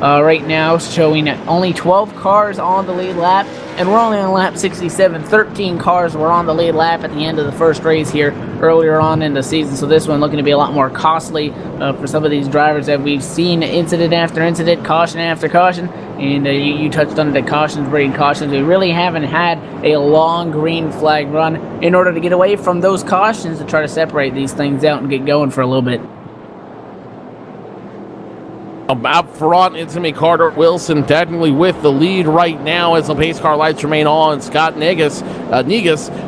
Right now, showing only 12 cars on the lead lap, and we're only on lap 67. 13 cars were on the lead lap at the end of the first race here earlier on in the season. So this one looking to be a lot more costly for some of these drivers that we've seen incident after incident, caution after caution. And you touched on the cautions breeding cautions. We really haven't had a long green flag run in order to get away from those cautions to try to separate these things out and get going for a little bit. Up front, it's going to be Carter Wilson technically with the lead right now as the pace car lights remain on. Scott Negus,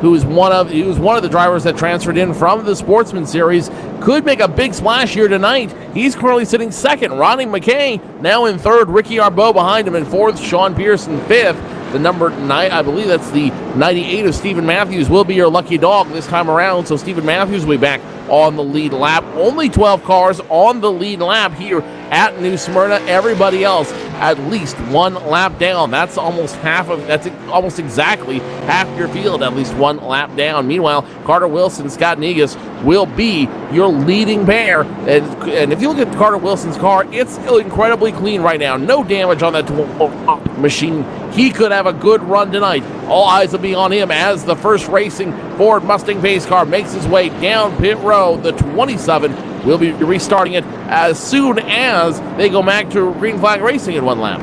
who is one of the drivers that transferred in from the Sportsman Series, could make a big splash here tonight. He's currently sitting second. Ronnie McKay now in third. Ricky Arbeau behind him in fourth. Sean Pierce in fifth. The number 9, I believe that's the 98 of Stephen Matthews, will be your lucky dog this time around. So Stephen Matthews will be back on the lead lap. Only 12 cars on the lead lap here at New Smyrna. Everybody else at least one lap down. That's almost exactly half your field, at least one lap down. Meanwhile, Carter Wilson, Scott Negus will be your leading pair. And if you look at Carter Wilson's car, it's incredibly clean right now. No damage on that machine. He could have a good run tonight. All eyes will be on him as the first racing Ford Mustang pace car makes its way down pit road. The 27 will be restarting it as soon as they go back to green flag racing in one lap.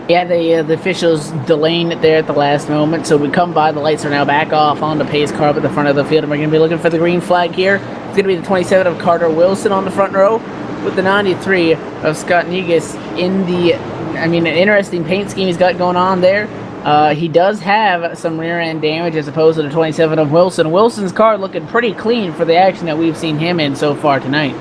Yeah, the officials delaying it there at the last moment. So we come by, the lights are now back off on the pace car at the front of the field, and we're going to be looking for the green flag here. It's going to be the 27 of Carter Wilson on the front row with the 93 of Scott Negus in the, an interesting paint scheme he's got going on there. He does have some rear end damage as opposed to the 27 of Wilson. Wilson's car looking pretty clean for the action that we've seen him in so far tonight.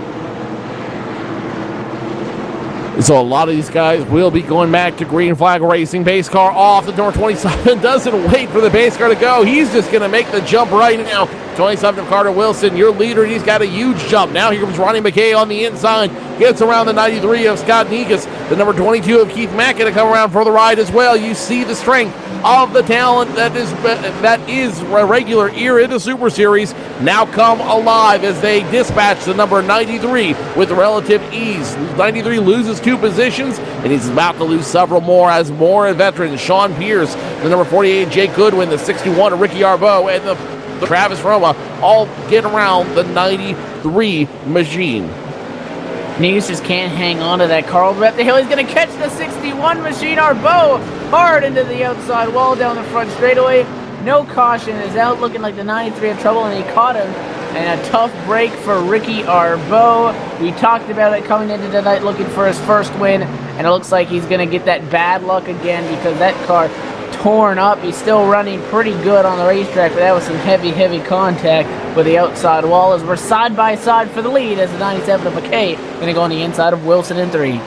So a lot of these guys will be going back to green flag racing. Pace car off. The number 27 doesn't wait for the pace car to go. He's just going to make the jump right now 27 of Carter Wilson, your leader. He's got a huge jump. Now here comes Ronnie McKay on the inside. Gets around the 93 of Scott Negus. The number 22 of Keith Mack going to come around for the ride as well. You see the strength of the talent that is a regular here in the Super Series now come alive as they dispatch the number 93 with relative ease. 93 loses 2 positions, and he's about to lose several more as more veterans. Sean Pierce, the number 48, Jake Goodwin, the 61 of Ricky Arbo, and the Travis Roma all get around the 93 machine. Negus just can't hang on to that. Carl up the hill. He's going to catch the 61 machine. Arbo hard into the outside wall down the front straightaway. No caution. Is out looking like the 93 in trouble, and he caught him. And a tough break for Ricky Arbo. We talked about it coming into tonight looking for his first win, and it looks like he's going to get that bad luck again because that car torn up. He's still running pretty good on the racetrack, but that was some heavy contact with the outside wall as we're side by side for the lead as the 97 of McKay going to go on the inside of Wilson in 3.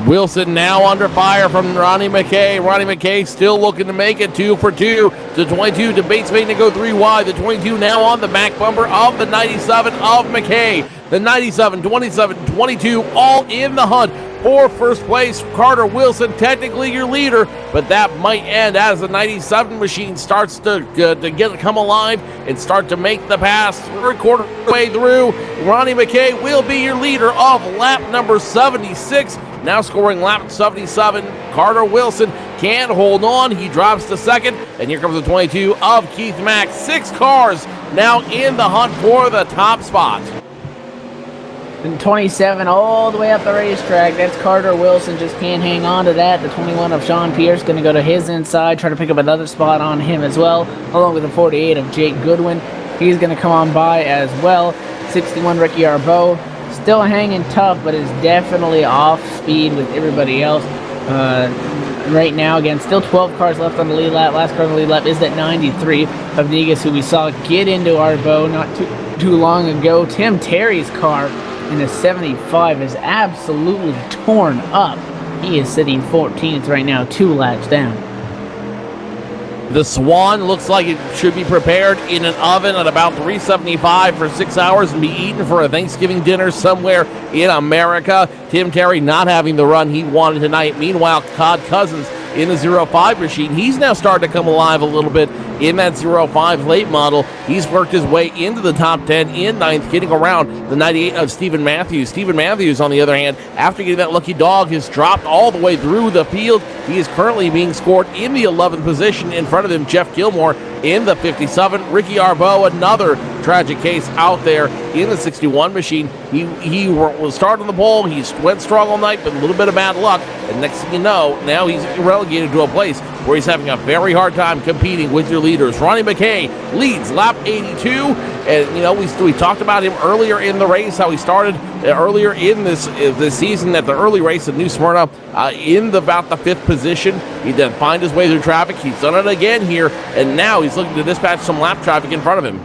Wilson now under fire from Ronnie McKay. Ronnie McKay still looking to make it 2 for 2. The 22 debates making to go 3 wide. The 22 now on the back bumper of the 97 of McKay. The 97, 27, 22 all in the hunt for first place. Carter Wilson, technically your leader, but that might end as the 97 machine starts to come alive and start to make the pass 3/4 way through. Ronnie McKay will be your leader of lap number 76. Now scoring lap 77. Carter Wilson can't hold on. He drops to second, and here comes the 22 of Keith Mack. 6 cars now in the hunt for the top spot. And 27 all the way up the racetrack. That's Carter Wilson. Just can't hang on to that. The 21 of Sean Pierce going to go to his inside, try to pick up another spot on him as well, along with the 48 of Jake Goodwin. He's going to come on by as well. 61 Ricky Arbo. Still hanging tough, but is definitely off speed with everybody else. Right now, again, still 12 cars left on the lead lap. Last car on the lead lap is that 93 of Negus, who we saw get into Arbo not too long ago. Tim Terry's car in the 75 is absolutely torn up. He is sitting 14th right now, 2 laps down. The Swan looks like it should be prepared in an oven at about 375 for 6 hours and be eaten for a Thanksgiving dinner somewhere in America. Tim Terry not having the run he wanted tonight. Meanwhile, Todd Cousins in the 05 machine. He's now starting to come alive a little bit in that 05 late model. He's worked his way into the top 10 in 9th, getting around the 98 of Stephen Matthews. Stephen Matthews, on the other hand, after getting that lucky dog, has dropped all the way through the field. He is currently being scored in the 11th position. In front of him, Jeff Gilmore in the 57. Ricky Arbo, another tragic case out there in the 61 machine. He was started on the pole. He went strong all night, but a little bit of bad luck. And next thing you know, now he's relegated to a place where he's having a very hard time competing with your leaders. Ronnie McKay leads lap 82. And, you know, we talked about him earlier in the race, how he started earlier in this season at the early race at New Smyrna in about the 5th position. He did find his way through traffic. He's done it again here, and now he's looking to dispatch some lap traffic in front of him.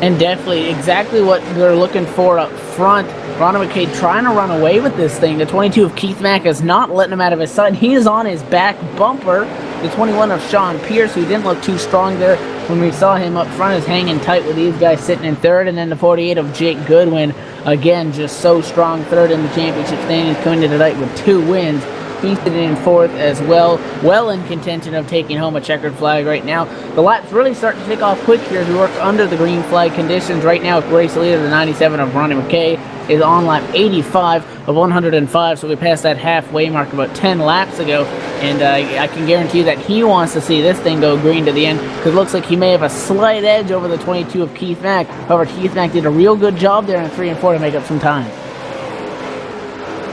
And definitely exactly what they're looking for up front. Ronnie McKay trying to run away with this thing. The 22 of Keith Mack is not letting him out of his sight. He is on his back bumper. The 21 of Sean Pierce, who didn't look too strong there when we saw him up front, is hanging tight with these guys sitting in 3rd. And then the 48 of Jake Goodwin, again, just so strong, 3rd in the championship standings, coming to tonight with 2 wins. He's sitting in 4th as well in contention of taking home a checkered flag right now. The laps really start to take off quick here as we work under the green flag conditions. Right now, race leader, the 97 of Ronnie McKay, is on lap 85 of 105, so we passed that halfway mark about 10 laps ago, and I can guarantee you that he wants to see this thing go green to the end, because it looks like he may have a slight edge over the 22 of Keith Mack. However, Keith Mack did a real good job there in 3 and 4 to make up some time.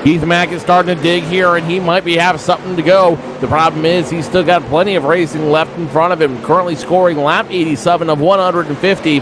Keith Mack is starting to dig here, and he might have something to go. The problem is he's still got plenty of racing left in front of him, currently scoring lap 87 of 150,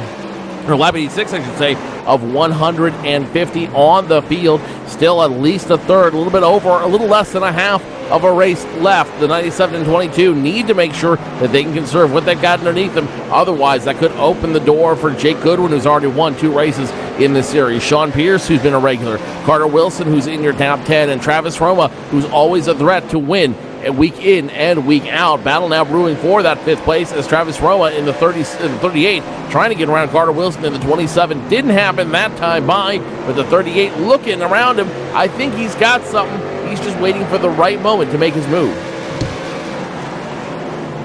or lap 86, I should say, of 150 on the field. Still at least a third, a little less than a half of a race left. The 97 and 22 need to make sure that they can conserve what they've got underneath them. Otherwise, that could open the door for Jake Goodwin, who's already won 2 races in this series. Sean Pierce, who's been a regular. Carter Wilson, who's in your top 10. And Travis Roma, who's always a threat to win week in and week out. Battle now brewing for that 5th place as Travis Roma in the 38, trying to get around Carter Wilson in the 27. Didn't happen that time by, but the 38 looking around him. I think he's got something. He's just waiting for the right moment to make his move.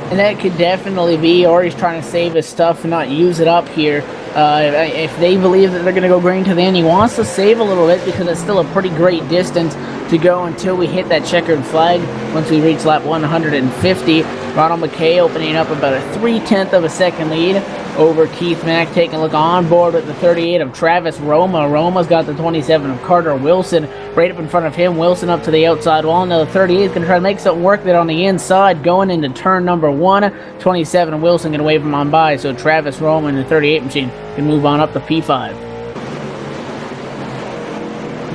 And that could definitely be, or he's trying to save his stuff and not use it up here. If they believe that they're going to go green to the end, he wants to save a little bit because it's still a pretty great distance to go until we hit that checkered flag once we reach lap 150. Ronald McKay opening up about a 0.3 of a second lead over Keith Mack, taking a look on board with the 38 of Travis Roma. Roma's got the 27 of Carter Wilson right up in front of him. Wilson up to the outside wall. Now the 38 is going to try to make something work there on the inside going into turn number 1. 27 of Wilson going to wave him on by, so Travis Roma in the 38 machine can move on up to P5.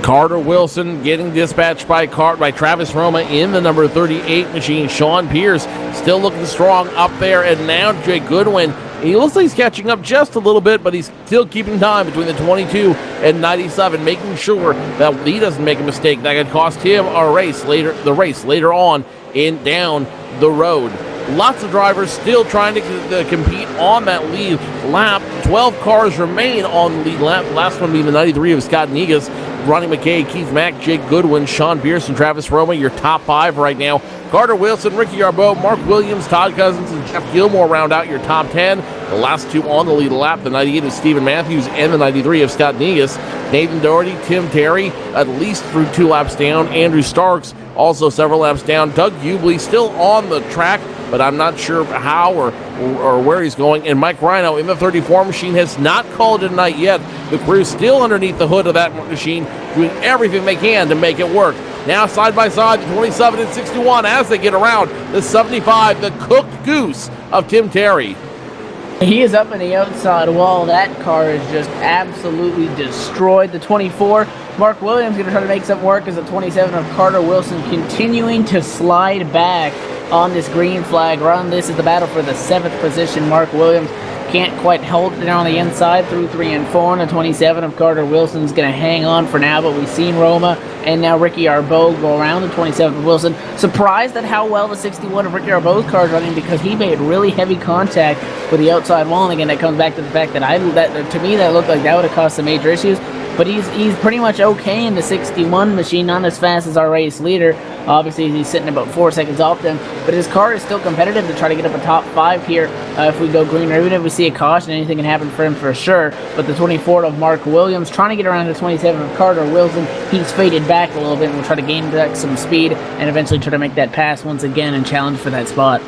Carter Wilson getting dispatched by Travis Roma in the number 38 machine. Sean Pierce still looking strong up there, and now Jake Goodwin. He looks like he's catching up just a little bit, but he's still keeping time between the 22 and 97, making sure that he doesn't make a mistake that could cost him a race later on in down the road. Lots of drivers still trying to compete on that lead lap. 12 cars remain on the lead lap. The last one being the 93 of Scott Negus. Ronnie McKay, Keith Mack, Jake Goodwin, Sean Pierce, and Travis Roma, your top 5 right now. Carter Wilson, Ricky Yarbeau, Mark Williams, Todd Cousins, and Jeff Gilmore round out your top 10. The last 2 on the lead lap, the 98 of Stephen Matthews and the 93 of Scott Negus. Nathan Doherty, Tim Terry, at least through 2 laps down. Andrew Starks, also several laps down. Doug Ubley still on the track, but I'm not sure how or where he's going. And Mike Rhino in the 34 machine has not called it a night yet. The crew's still underneath the hood of that machine, doing everything they can to make it work. Now side by side, the 27 and 61 as they get around the 75, the cooked goose of Tim Terry. He is up in the outside wall. That car is just absolutely destroyed. The 24, Mark Williams going to try to make something work as the 27 of Carter Wilson continuing to slide back on this green flag run. This is the battle for the 7th position. Mark Williams can't quite hold it on the inside through 3 and 4, and the 27 of Carter Wilson's going to hang on for now, but we've seen Roma and now Ricky Yarbeau go around the 27 of Wilson. Surprised at how well the 61 of Ricky Yarbeau's car is running because he made really heavy contact with the outside wall, and again, that comes back to the fact that to me that looked like that would have caused some major issues. But he's pretty much okay in the 61 machine, not as fast as our race leader. Obviously, he's sitting about 4 seconds off them, but his car is still competitive to try to get up a top 5 here if we go green, or even if we see a caution, anything can happen for him for sure. But the 24 of Mark Williams trying to get around the 27 of Carter Wilson. He's faded back a little bit and will try to gain back some speed and eventually try to make that pass once again and challenge for that spot.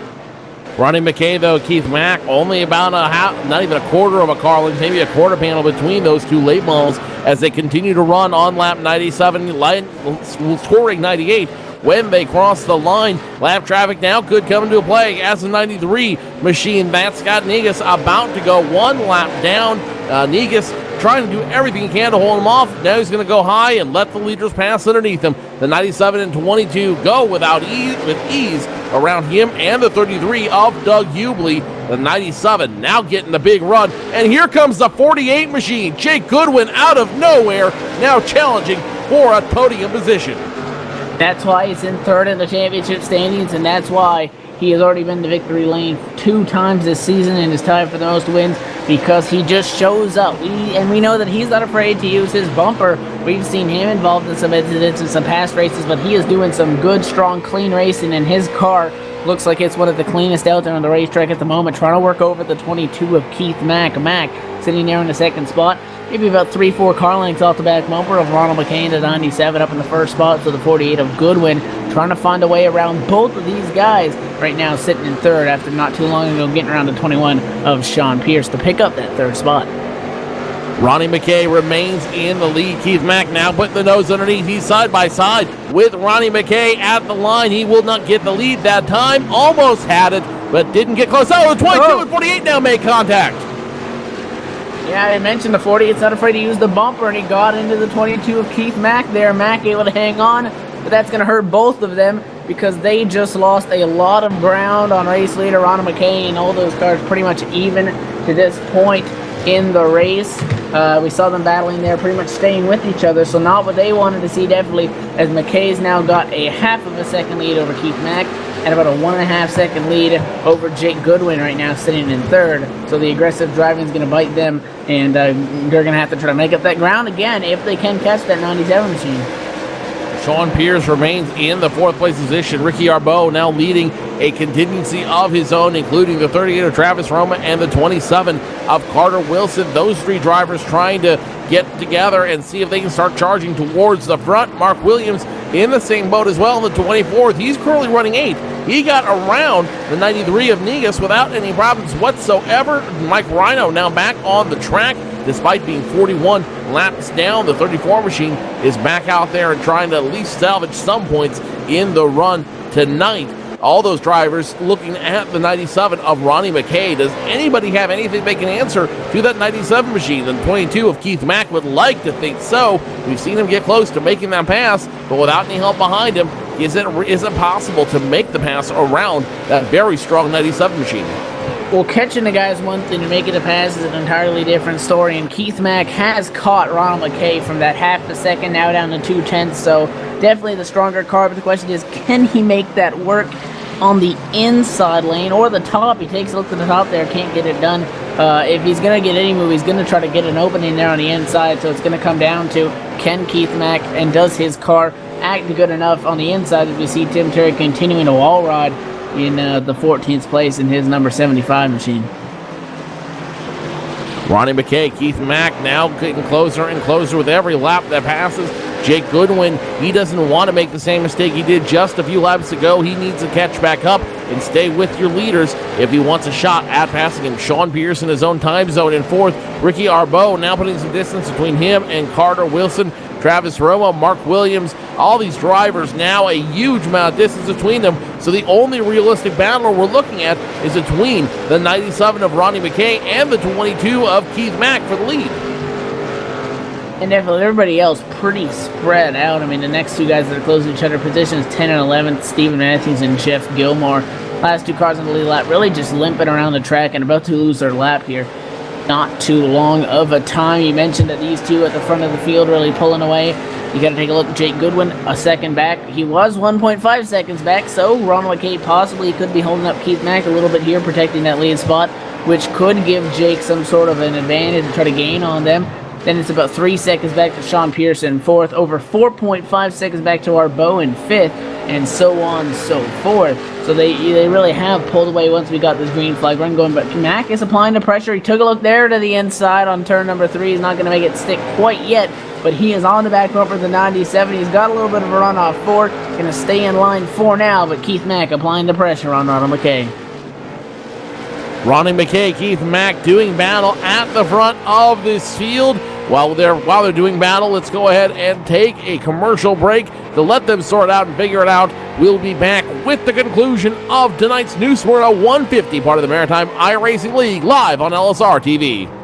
Ronnie McKay, though, Keith Mack, only about not even a quarter of a car length, maybe a quarter panel between those two late models as they continue to run on lap 97, scoring 98 when they cross the line. Lap traffic now could come into play as the 93 machine. That's Scott Negus about to go 1 lap down. Negus trying to do everything he can to hold him off. Now he's going to go high and let the leaders pass underneath him. The 97 and 22 go with ease around him and the 33 of Doug Ubley. The 97 now getting the big run. And here comes the 48 machine. Jake Goodwin out of nowhere, now challenging for a podium position. That's why he's in 3rd in the championship standings, and that's why he has already been to victory lane 2 times this season and is tied for the most wins, because he just shows up. We know that he's not afraid to use his bumper. We've seen him involved in some incidents in some past races, but he is doing some good, strong, clean racing, and his car looks like it's one of the cleanest out there on the racetrack at the moment, trying to work over the 22 of Keith Mack. Mack sitting there in the 2nd spot, maybe about 3-4 car lengths off the back bumper of Ronald McCain, the 97 up in the 1st spot, so the 48 of Goodwin trying to find a way around both of these guys right now, sitting in 3rd after not too long ago getting around the 21 of Sean Pierce to pick up that 3rd spot. Ronnie McKay remains in the lead. Keith Mack now putting the nose underneath. He's side by side with Ronnie McKay at the line. He will not get the lead that time. Almost had it, but didn't get close. Oh, the 22 and 48 now make contact. Yeah, I mentioned the 40. It's not afraid to use the bumper, and he got into the 22 of Keith Mack there. Mack able to hang on, but that's going to hurt both of them because they just lost a lot of ground on race leader Ronald McKay, and all those cars pretty much even to this point in the race. We saw them battling there, pretty much staying with each other, so not what they wanted to see, definitely, as McKay's now got a half of a second lead over Keith Mack, and about a 1.5 second lead over Jake Goodwin right now, sitting in third. So the aggressive driving is going to bite them, and they're going to have to try to make up that ground again if they can catch that 97 machine. Sean Pierce remains in the 4th place position. Ricky Arbeau now leading a contingency of his own, including the 38 of Travis Roma and the 27 of Carter Wilson. Those 3 drivers trying to get together and see if they can start charging towards the front. Mark Williams in the same boat as well in the 24th. He's currently running 8th. He got around the 93 of Negus without any problems whatsoever. Mike Rhino now back on the track. Despite being 41 laps down, the 34 machine is back out there and trying to at least salvage some points in the run tonight. All those drivers looking at the 97 of Ronnie McKay. Does anybody have anything they can answer to that 97 machine? The 22 of Keith Mack would like to think so. We've seen him get close to making that pass, but without any help behind him, is it possible to make the pass around that very strong 97 machine? Well, catching the guys one thing, and making the pass is an entirely different story, and Keith Mack has caught Ronald McKay from that half a second, now down to 2/10, so definitely the stronger car, but the question is, can he make that work on the inside lane or the top? He takes a look to the top there, can't get it done. If he's going to get any move, he's going to try to get an opening there on the inside, so it's going to come down to, can Keith Mack, and does his car act good enough on the inside, as we see Tim Terry continuing to wall ride in the 14th place in his number 75 machine. Ronnie McKay, Keith Mack now getting closer and closer with every lap that passes. Jake Goodwin, he doesn't want to make the same mistake he did just a few laps ago. He needs to catch back up and stay with your leaders if he wants a shot at passing him. Sean Pierce in his own time zone in 4th. Ricky Arbeau now putting some distance between him and Carter Wilson. Travis Roma, Mark Williams, all these drivers now a huge amount of distance between them. So the only realistic battle we're looking at is between the 97 of Ronnie McKay and the 22 of Keith Mack for the lead. And definitely everybody else pretty spread out. I mean, the next 2 guys that are close to each other positions, 10 and 11th, Steven Matthews and Jeff Gilmore. Last 2 cars on the lead lap really just limping around the track and about to lose their lap here. Not too long of a time. You mentioned that these 2 at the front of the field really pulling away. You got to take a look at Jake Goodwin, a second back. He was 1.5 seconds back, so Ronald McKay possibly could be holding up Keith Mack a little bit here, protecting that lead spot, which could give Jake some sort of an advantage to try to gain on them. Then it's about 3 seconds back to Sean Pierce in 4th, over 4.5 seconds back to Arbeau in 5th, and so on so forth. So they really have pulled away once we got this green flag run going, but Mack is applying the pressure. He took a look there to the inside on turn number 3. He's not going to make it stick quite yet, but he is on the back bumper of the 97. He's got a little bit of a run off 4. Going to stay in line 4 now, but Keith Mack applying the pressure on Ronald McKay. Ronnie McKay, Keith Mack doing battle at the front of this field. While they're doing battle, let's go ahead and take a commercial break to let them sort out and figure it out. We'll be back with the conclusion of tonight's New Smyrna 150, part of the Maritime iRacing League, live on LSRTV.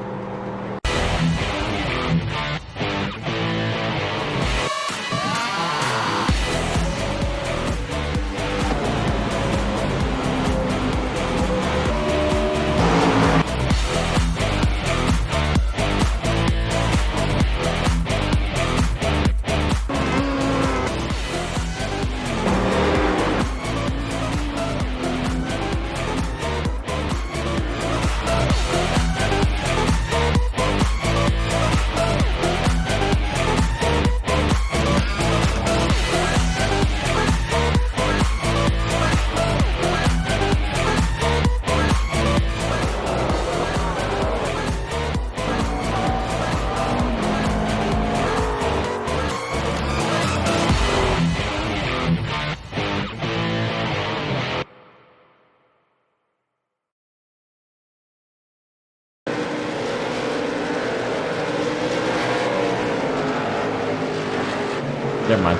Never mind.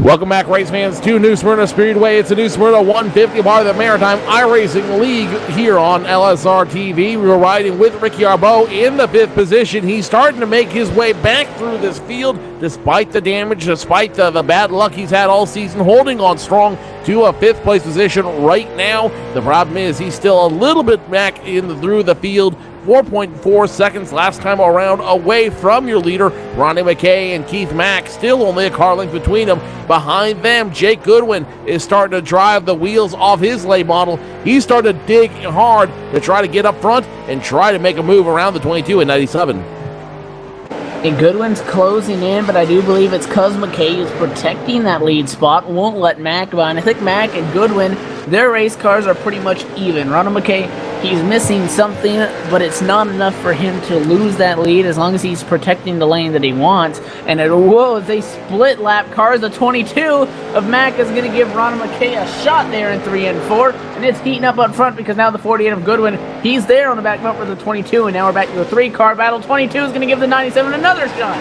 Welcome back, race fans, to New Smyrna Speedway. It's a New Smyrna 150, part of the Maritime iRacing League here on LSRTV. We were riding with Ricky Arbeau in the 5th position. He's starting to make his way back through this field, despite the damage, despite the bad luck he's had all season, holding on strong to a 5th place position right now. The problem is he's still a little bit back through the field 4.4 seconds last time around away from your leader, Ronnie McKay and Keith Mack. Still only a car length between them. Behind them, Jake Goodwin is starting to drive the wheels off his late model. He's starting to dig hard to try to get up front and try to make a move around the 22 and 97. And Goodwin's closing in, but I do believe it's because McKay is protecting that lead spot, won't let Mack by. And I think Mack and Goodwin, their race cars are pretty much even. Ronald McKay, he's missing something, but it's not enough for him to lose that lead as long as he's protecting the lane that he wants. And whoa, they split lap cars. The 22 of Mack is going to give Ronald McKay a shot there in 3 and 4. And it's heating up front because now the 48 of Goodwin, he's there on the back bumper of the 22. And now we're back to a 3-car battle. 22 is going to give the 97 another shot.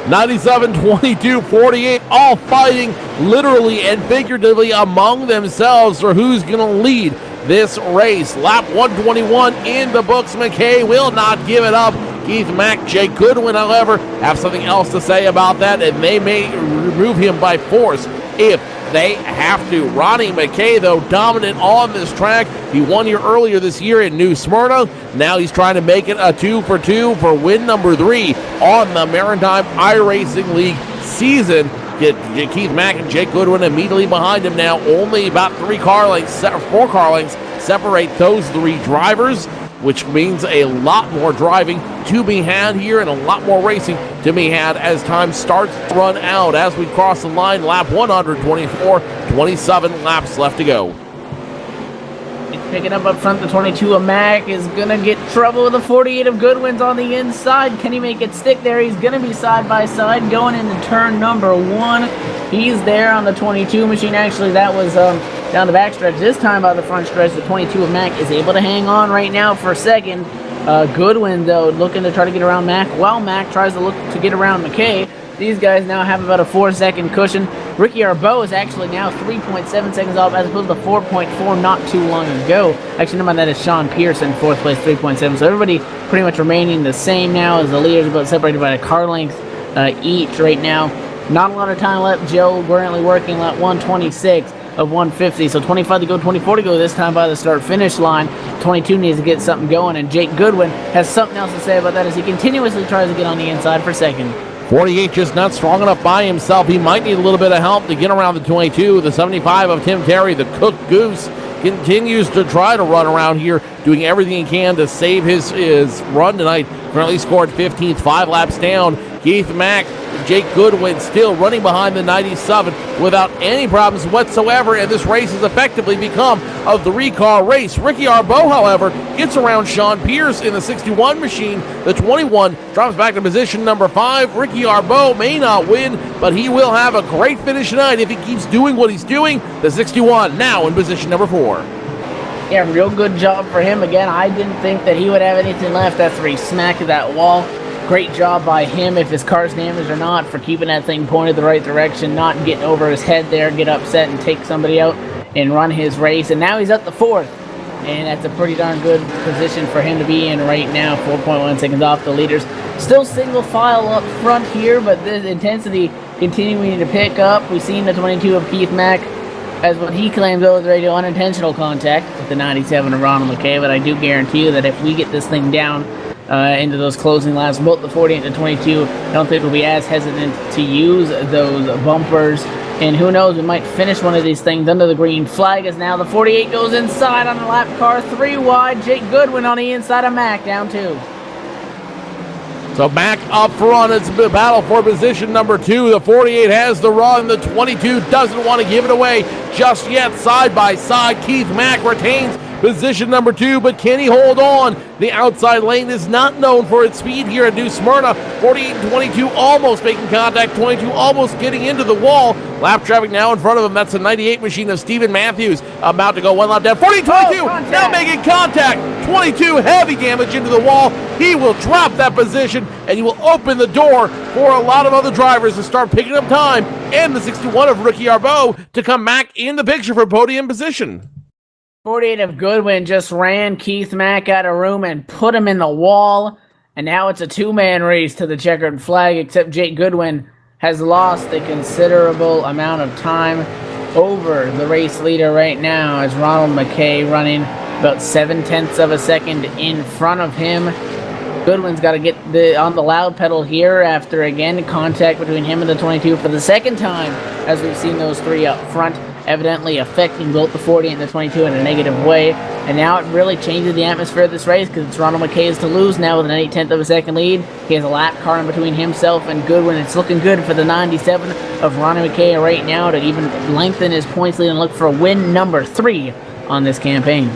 97, 22, 48, all fighting literally and figuratively among themselves for who's going to lead this race. Lap 121 in the books. McKay will not give it up. Keith Mack, Jake Goodwin, however, have something else to say about that, and they may remove him by force if they have to. Ronnie McKay, though, dominant on this track. He won here earlier this year in New Smyrna. Now he's trying to make it a 2-for-2 for win number 3 on the Maritime iRacing League season. Get Keith Mack and Jake Goodwin immediately behind him now. Only about 4 car lengths separate those 3 drivers, which means a lot more driving to be had here and a lot more racing to be had as time starts to run out. As we cross the line, lap 124, 27 laps left to go. Picking up front, the 22 of Mack is going to get trouble with the 48 of Goodwin's on the inside. Can he make it stick there? He's going to be side by side going into turn number 1. He's there on the 22 machine. Actually, that was down the backstretch. This time by the front stretch, the 22 of Mack is able to hang on right now for second. Goodwin, though, looking to try to get around Mack while Mack tries to look to get around McKay. These guys now have about a 4-second cushion. Ricky Arbeau is actually now 3.7 seconds off as opposed to 4.4 not too long ago. Actually, no, that is Sean Pierce in 4th place, 3.7. So everybody pretty much remaining the same now as the leaders, but separated by a car length each right now. Not a lot of time left. Joe currently working lap 126 of 150. So 25 to go, 24 to go this time by the start-finish line. 22 needs to get something going, and Jake Goodwin has something else to say about that as he continuously tries to get on the inside for second. 48 just not strong enough by himself. He might need a little bit of help to get around the 22. The 75 of Tim Terry, the Cook Goose, continues to try to run around here, doing everything he can to save his run tonight. Currently scored 15th, 5 laps down. Keith Mack, Jake Goodwin still running behind the 97 without any problems whatsoever, and this race has effectively become a 3-car race. Ricky Arbeau, however, gets around Sean Pierce in the 61 machine. The 21 drops back to position number 5. Ricky Arbeau may not win, but he will have a great finish tonight if he keeps doing what he's doing. The 61 now in position number 4. Yeah, real good job for him. Again, I didn't think that he would have anything left after he smacked that wall. Great job by him, if his car's damaged or not, for keeping that thing pointed the right direction, not getting over his head there, get upset and take somebody out and run his race. And now he's at the 4th, and that's a pretty darn good position for him to be in right now. 4.1 seconds off the leaders. Still single file up front here, but the intensity continuing to pick up. We've seen the 22 of Keith Mack as what he claims was radio unintentional contact with the 97 of Ronald McKay, but I do guarantee you that if we get this thing down into those closing laps, both the 48 and the 22, I don't think we'll be as hesitant to use those bumpers. And who knows, we might finish one of these things under the green flag as now the 48 goes inside on the lap car, 3 wide. Jake Goodwin on the inside of Mack, down 2. So back up front, it's a battle for position number 2. The 48 has the run. The 22 doesn't want to give it away just yet. Side by side, Keith Mack retains position number 2, but can he hold on? The outside lane is not known for its speed here at New Smyrna. 48 and 22 almost making contact. 22 almost getting into the wall. Lap traffic now in front of him. That's the 98 machine of Stephen Matthews, about to go 1 lap down. 40, 22 now making contact. 22 heavy damage into the wall. He will drop that position, and he will open the door for a lot of other drivers to start picking up time, and the 61 of Ricky Arbeau to come back in the picture for podium position. 48 of Goodwin just ran Keith Mack out of room and put him in the wall. And now it's a 2-man race to the checkered flag, except Jake Goodwin has lost a considerable amount of time over the race leader right now as Ronald McKay running about 7/10 of a second in front of him. Goodwin's got to get on the loud pedal here after, again, contact between him and the 22 for the second time, as we've seen those three up front, evidently affecting both the 48 and the 22 in a negative way. And now it really changes the atmosphere of this race, because it's Ronald McKay's to lose now with an 8/10 of a second lead. He has a lap car in between himself and Goodwin. It's looking good for the 97 of Ronnie McKay right now to even lengthen his points lead and look for win number 3 on this campaign.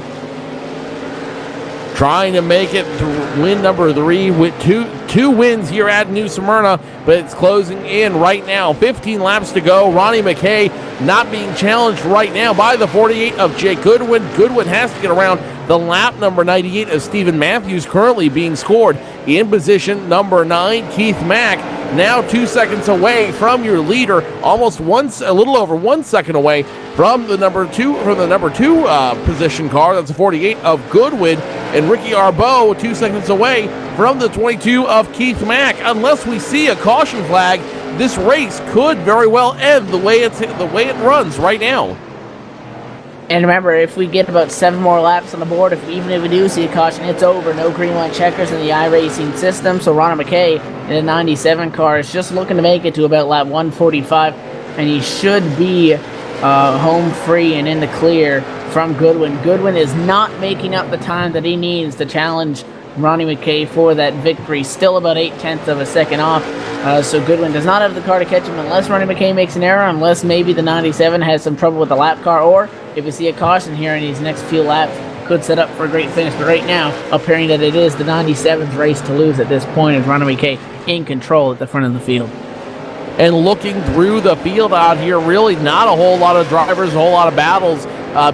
Trying to make it to win number 3 with two wins here at New Smyrna, but it's closing in right now. 15 laps to go. Ronnie McKay not being challenged right now by the 48 of Jake Goodwin. Goodwin has to get around the lap number 98 of Stephen Matthews, currently being scored in position number 9. Keith Mack now 2 seconds away from your leader, almost a little over 1 second away from the number two position car. That's a 48 of Goodwin, and Ricky Arbeau 2 seconds away from the 22 of Keith Mack. Unless we see a caution flag, this race could very well end the way it runs right now. And remember, if we get about 7 more laps on the board, even if we do see a caution, it's over. No green light checkers in the iRacing system. So Ronald McKay in the 97 car is just looking to make it to about lap 145, and he should be home free and in the clear from Goodwin. Goodwin is not making up the time that he needs to challenge Ronnie McKay for that victory. Still about 8/10 of a second off. So Goodwin does not have the car to catch him unless Ronnie McKay makes an error, unless maybe the 97 has some trouble with the lap car, or if we see a caution here in these next few laps, could set up for a great finish. But right now, appearing that it is the 97's race to lose at this point, as Ronnie McKay in control at the front of the field. And looking through the field out here, really not a whole lot of drivers, a whole lot of battles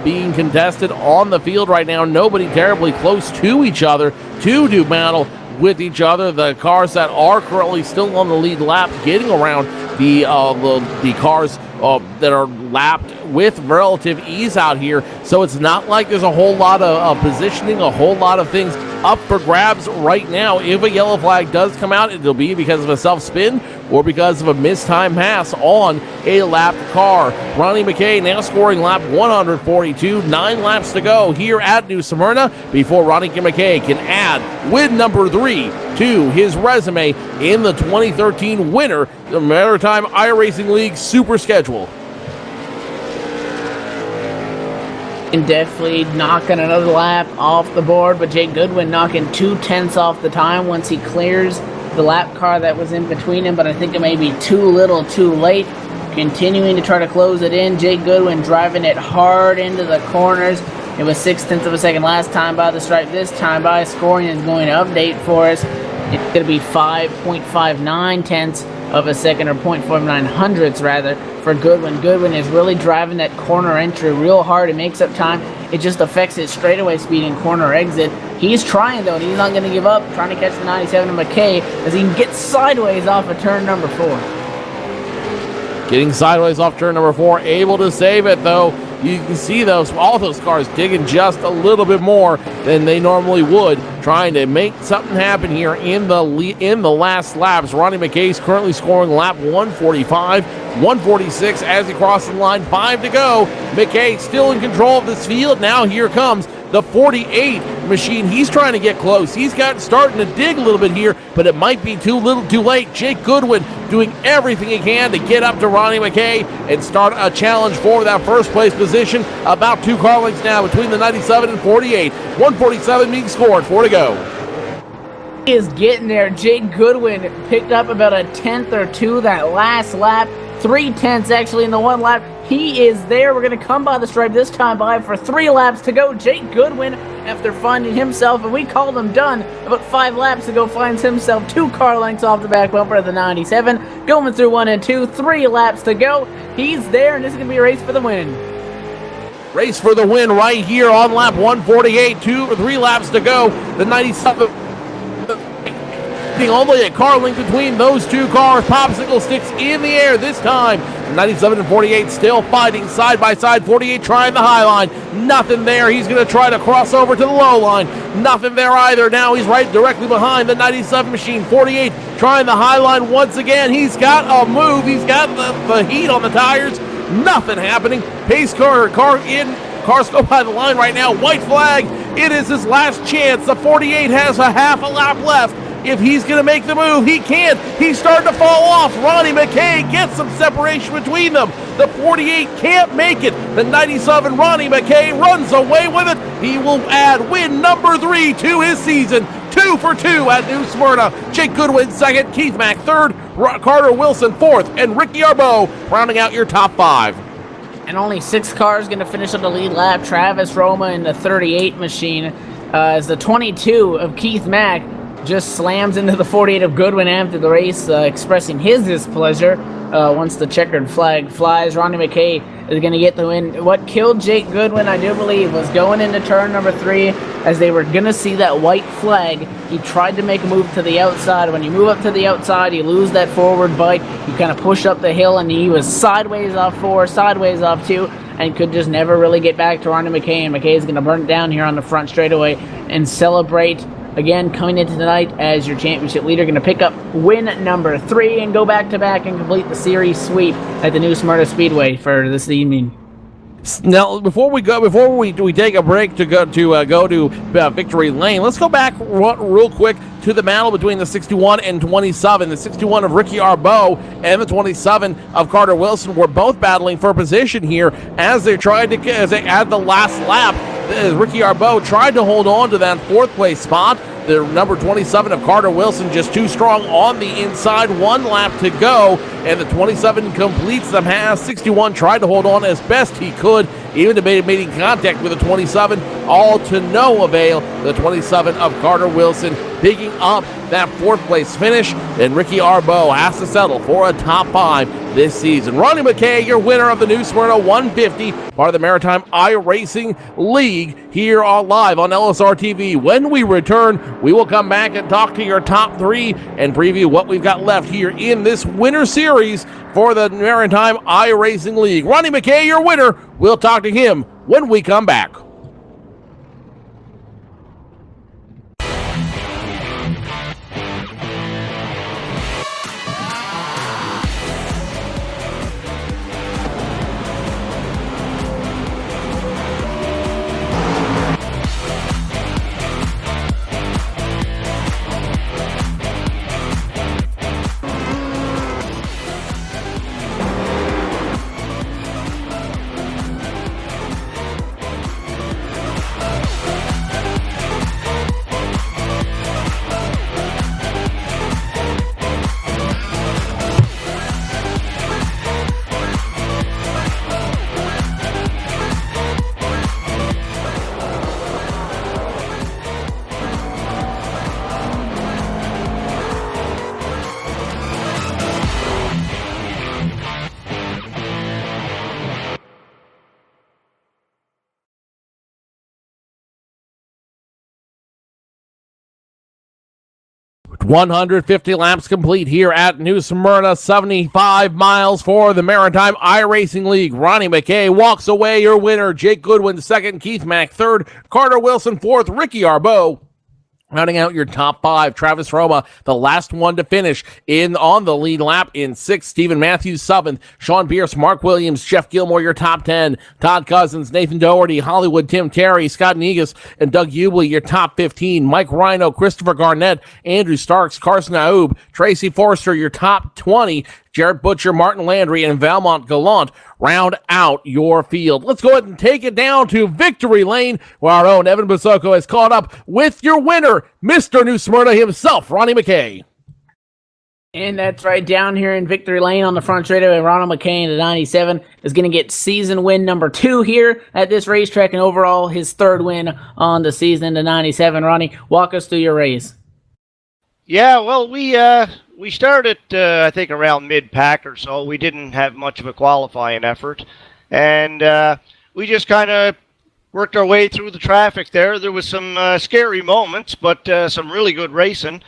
being contested on the field right now. Nobody terribly close to each other to do battle with each other. The cars that are currently still on the lead lap getting around the cars that are lapped with relative ease out here. So it's not like there's a whole lot of positioning, a whole lot of things up for grabs right now. If a yellow flag does come out, it'll be because of a self-spin or because of a mistimed pass on a lapped car. Ronnie McKay now scoring lap 142, 9 laps to go here at New Smyrna before Ronnie McKay can add win number 3 to his resume in the 2013 winner, the Maritime iRacing League Super Schedule. And definitely knocking another lap off the board, but Jake Goodwin knocking 2/10 off the time once he clears the lap car that was in between him, but I think it may be too little too late. Continuing to try to close it in, Jake Goodwin driving it hard into the corners. It was 6/10 of a second last time by the stripe. This time by scoring is going to update for us. It's going to be 5.59 tenths of a second, or 0.59 hundredths rather, for Goodwin. Goodwin is really driving that corner entry real hard. It makes up time. It just affects his straightaway speed and corner exit. He's trying, though, and he's not going to give up, trying to catch the 97 of McKay as he can get sideways off of turn number 4. Getting sideways off turn number 4, able to save it, though. You can see all those cars digging just a little bit more than they normally would, trying to make something happen here in the last laps. Ronnie McKay's currently scoring lap 145, 146 as he crosses the line, 5 to go. McKay still in control of this field. Now here comes the 48 machine. He's trying to get close. He's starting to dig a little bit here, but it might be too little too late. Jake Goodwin doing everything he can to get up to Ronnie McKay and start a challenge for that first place position. About 2 car lengths now between the 97 and 48. 147 being scored, 4 to go. He is getting there. Jake Goodwin picked up about a 10th or 2 that last lap. 3/10 actually in the one lap. He is there. We're going to come by the stripe this time by for 3 laps to go. Jake Goodwin, after finding himself, and we called him done, about 5 laps ago, finds himself 2 car lengths off the back bumper of the 97. Going through 1 and 2, 3 laps to go. He's there, and this is going to be a race for the win. Race for the win right here on lap 148. 2 or 3 laps to go. The 97 only a car length between those 2 cars. Popsicle sticks in the air this time. 97 and 48 still fighting side by side. 48 trying the high line. Nothing there. He's going to try to cross over to the low line. Nothing there either. Now he's right directly behind the 97 machine. 48 trying the high line once again. He's got a move. He's got the heat on the tires. Nothing happening. Pace car in. Cars go by the line right now. White flag It is his last chance. The 48 has a half a lap left. If he's going to make the move, he can't. He's starting to fall off. Ronnie McKay gets some separation between them. The 48 can't make it. The 97 Ronnie McKay runs away with it. He will add win number 3 to his season. 2 for 2 at New Smyrna. Jake Goodwin second, Keith Mack third, Carter Wilson fourth, and Ricky Arbeau rounding out your top 5. And only 6 cars going to finish on the lead lap. Travis Roma in the 38 machine as the 22 of Keith Mack just slams into the 48 of Goodwin after the race, expressing his displeasure. Once the checkered flag flies, Ronnie McKay is going to get the win. What killed Jake Goodwin, I do believe, was going into turn number 3 as they were going to see that white flag. He tried to make a move to the outside. When you move up to the outside, you lose that forward bite. You kind of push up the hill, and he was sideways off 4, sideways off 2, and could just never really get back to Ronnie McKay. And McKay is going to burn it down here on the front straightaway and celebrate again coming into tonight as your championship leader, going to pick up win number 3 and go back-to-back and complete the series sweep at the new Smyrna Speedway for this evening. Now, before we take a break to go to Victory Lane, let's go back real quick to the battle between the 61 and 27. The 61 of Ricky Arbeau and the 27 of Carter Wilson were both battling for position here as they add the last lap. Ricky Arbeau tried to hold on to that 4th place spot. The number 27 of Carter Wilson just too strong on the inside. 1 lap to go, and the 27 completes the pass. 61 tried to hold on as best he could, even debating contact with the 27, all to no avail. The 27 of Carter Wilson picking up that 4th place finish, and Ricky Arbeau has to settle for a top 5 this season. Ronnie McKay, your winner of the New Smyrna 150, part of the Maritime iRacing League, here on live on LSRTV. When we return, we will come back and talk to your top 3 and preview what we've got left here in this winter series for the Maritime iRacing League. Ronnie McKay, your winner. We'll talk to him when we come back. With 150 laps complete here at New Smyrna, 75 miles for the Maritime iRacing League. Ronnie McKay walks away your winner. Jake Goodwin second, Keith Mack third, Carter Wilson fourth, Ricky Arbeau rounding out your top 5. Travis Roma, the last one to finish on the lead lap in 6th. Stephen Matthews 7th. Sean Pierce, Mark Williams, Jeff Gilmore, your top 10. Todd Cousins, Nathan Doherty, Hollywood, Tim Terry, Scott Negus, and Doug Ubley, your top 15. Mike Rhino, Christopher Garnett, Andrew Starks, Carson Aoub, Tracy Forrester, your top 20. Jarrett Butcher, Martin Landry, and Valmont Gallant round out your field. Let's go ahead and take it down to Victory Lane, where our own Evan Basoko has caught up with your winner, Mr. New Smyrna himself, Ronnie McKay. And that's right, down here in Victory Lane on the front straightaway, Ronald McKay in the 97 is going to get season win number 2 here at this racetrack, and overall his 3rd win on the season, the 97. Ronnie, walk us through your race. Yeah, well, we started, I think, around mid-pack or so. We didn't have much of a qualifying effort. And we just kind of worked our way through the traffic there. There was some scary moments, but some really good racing.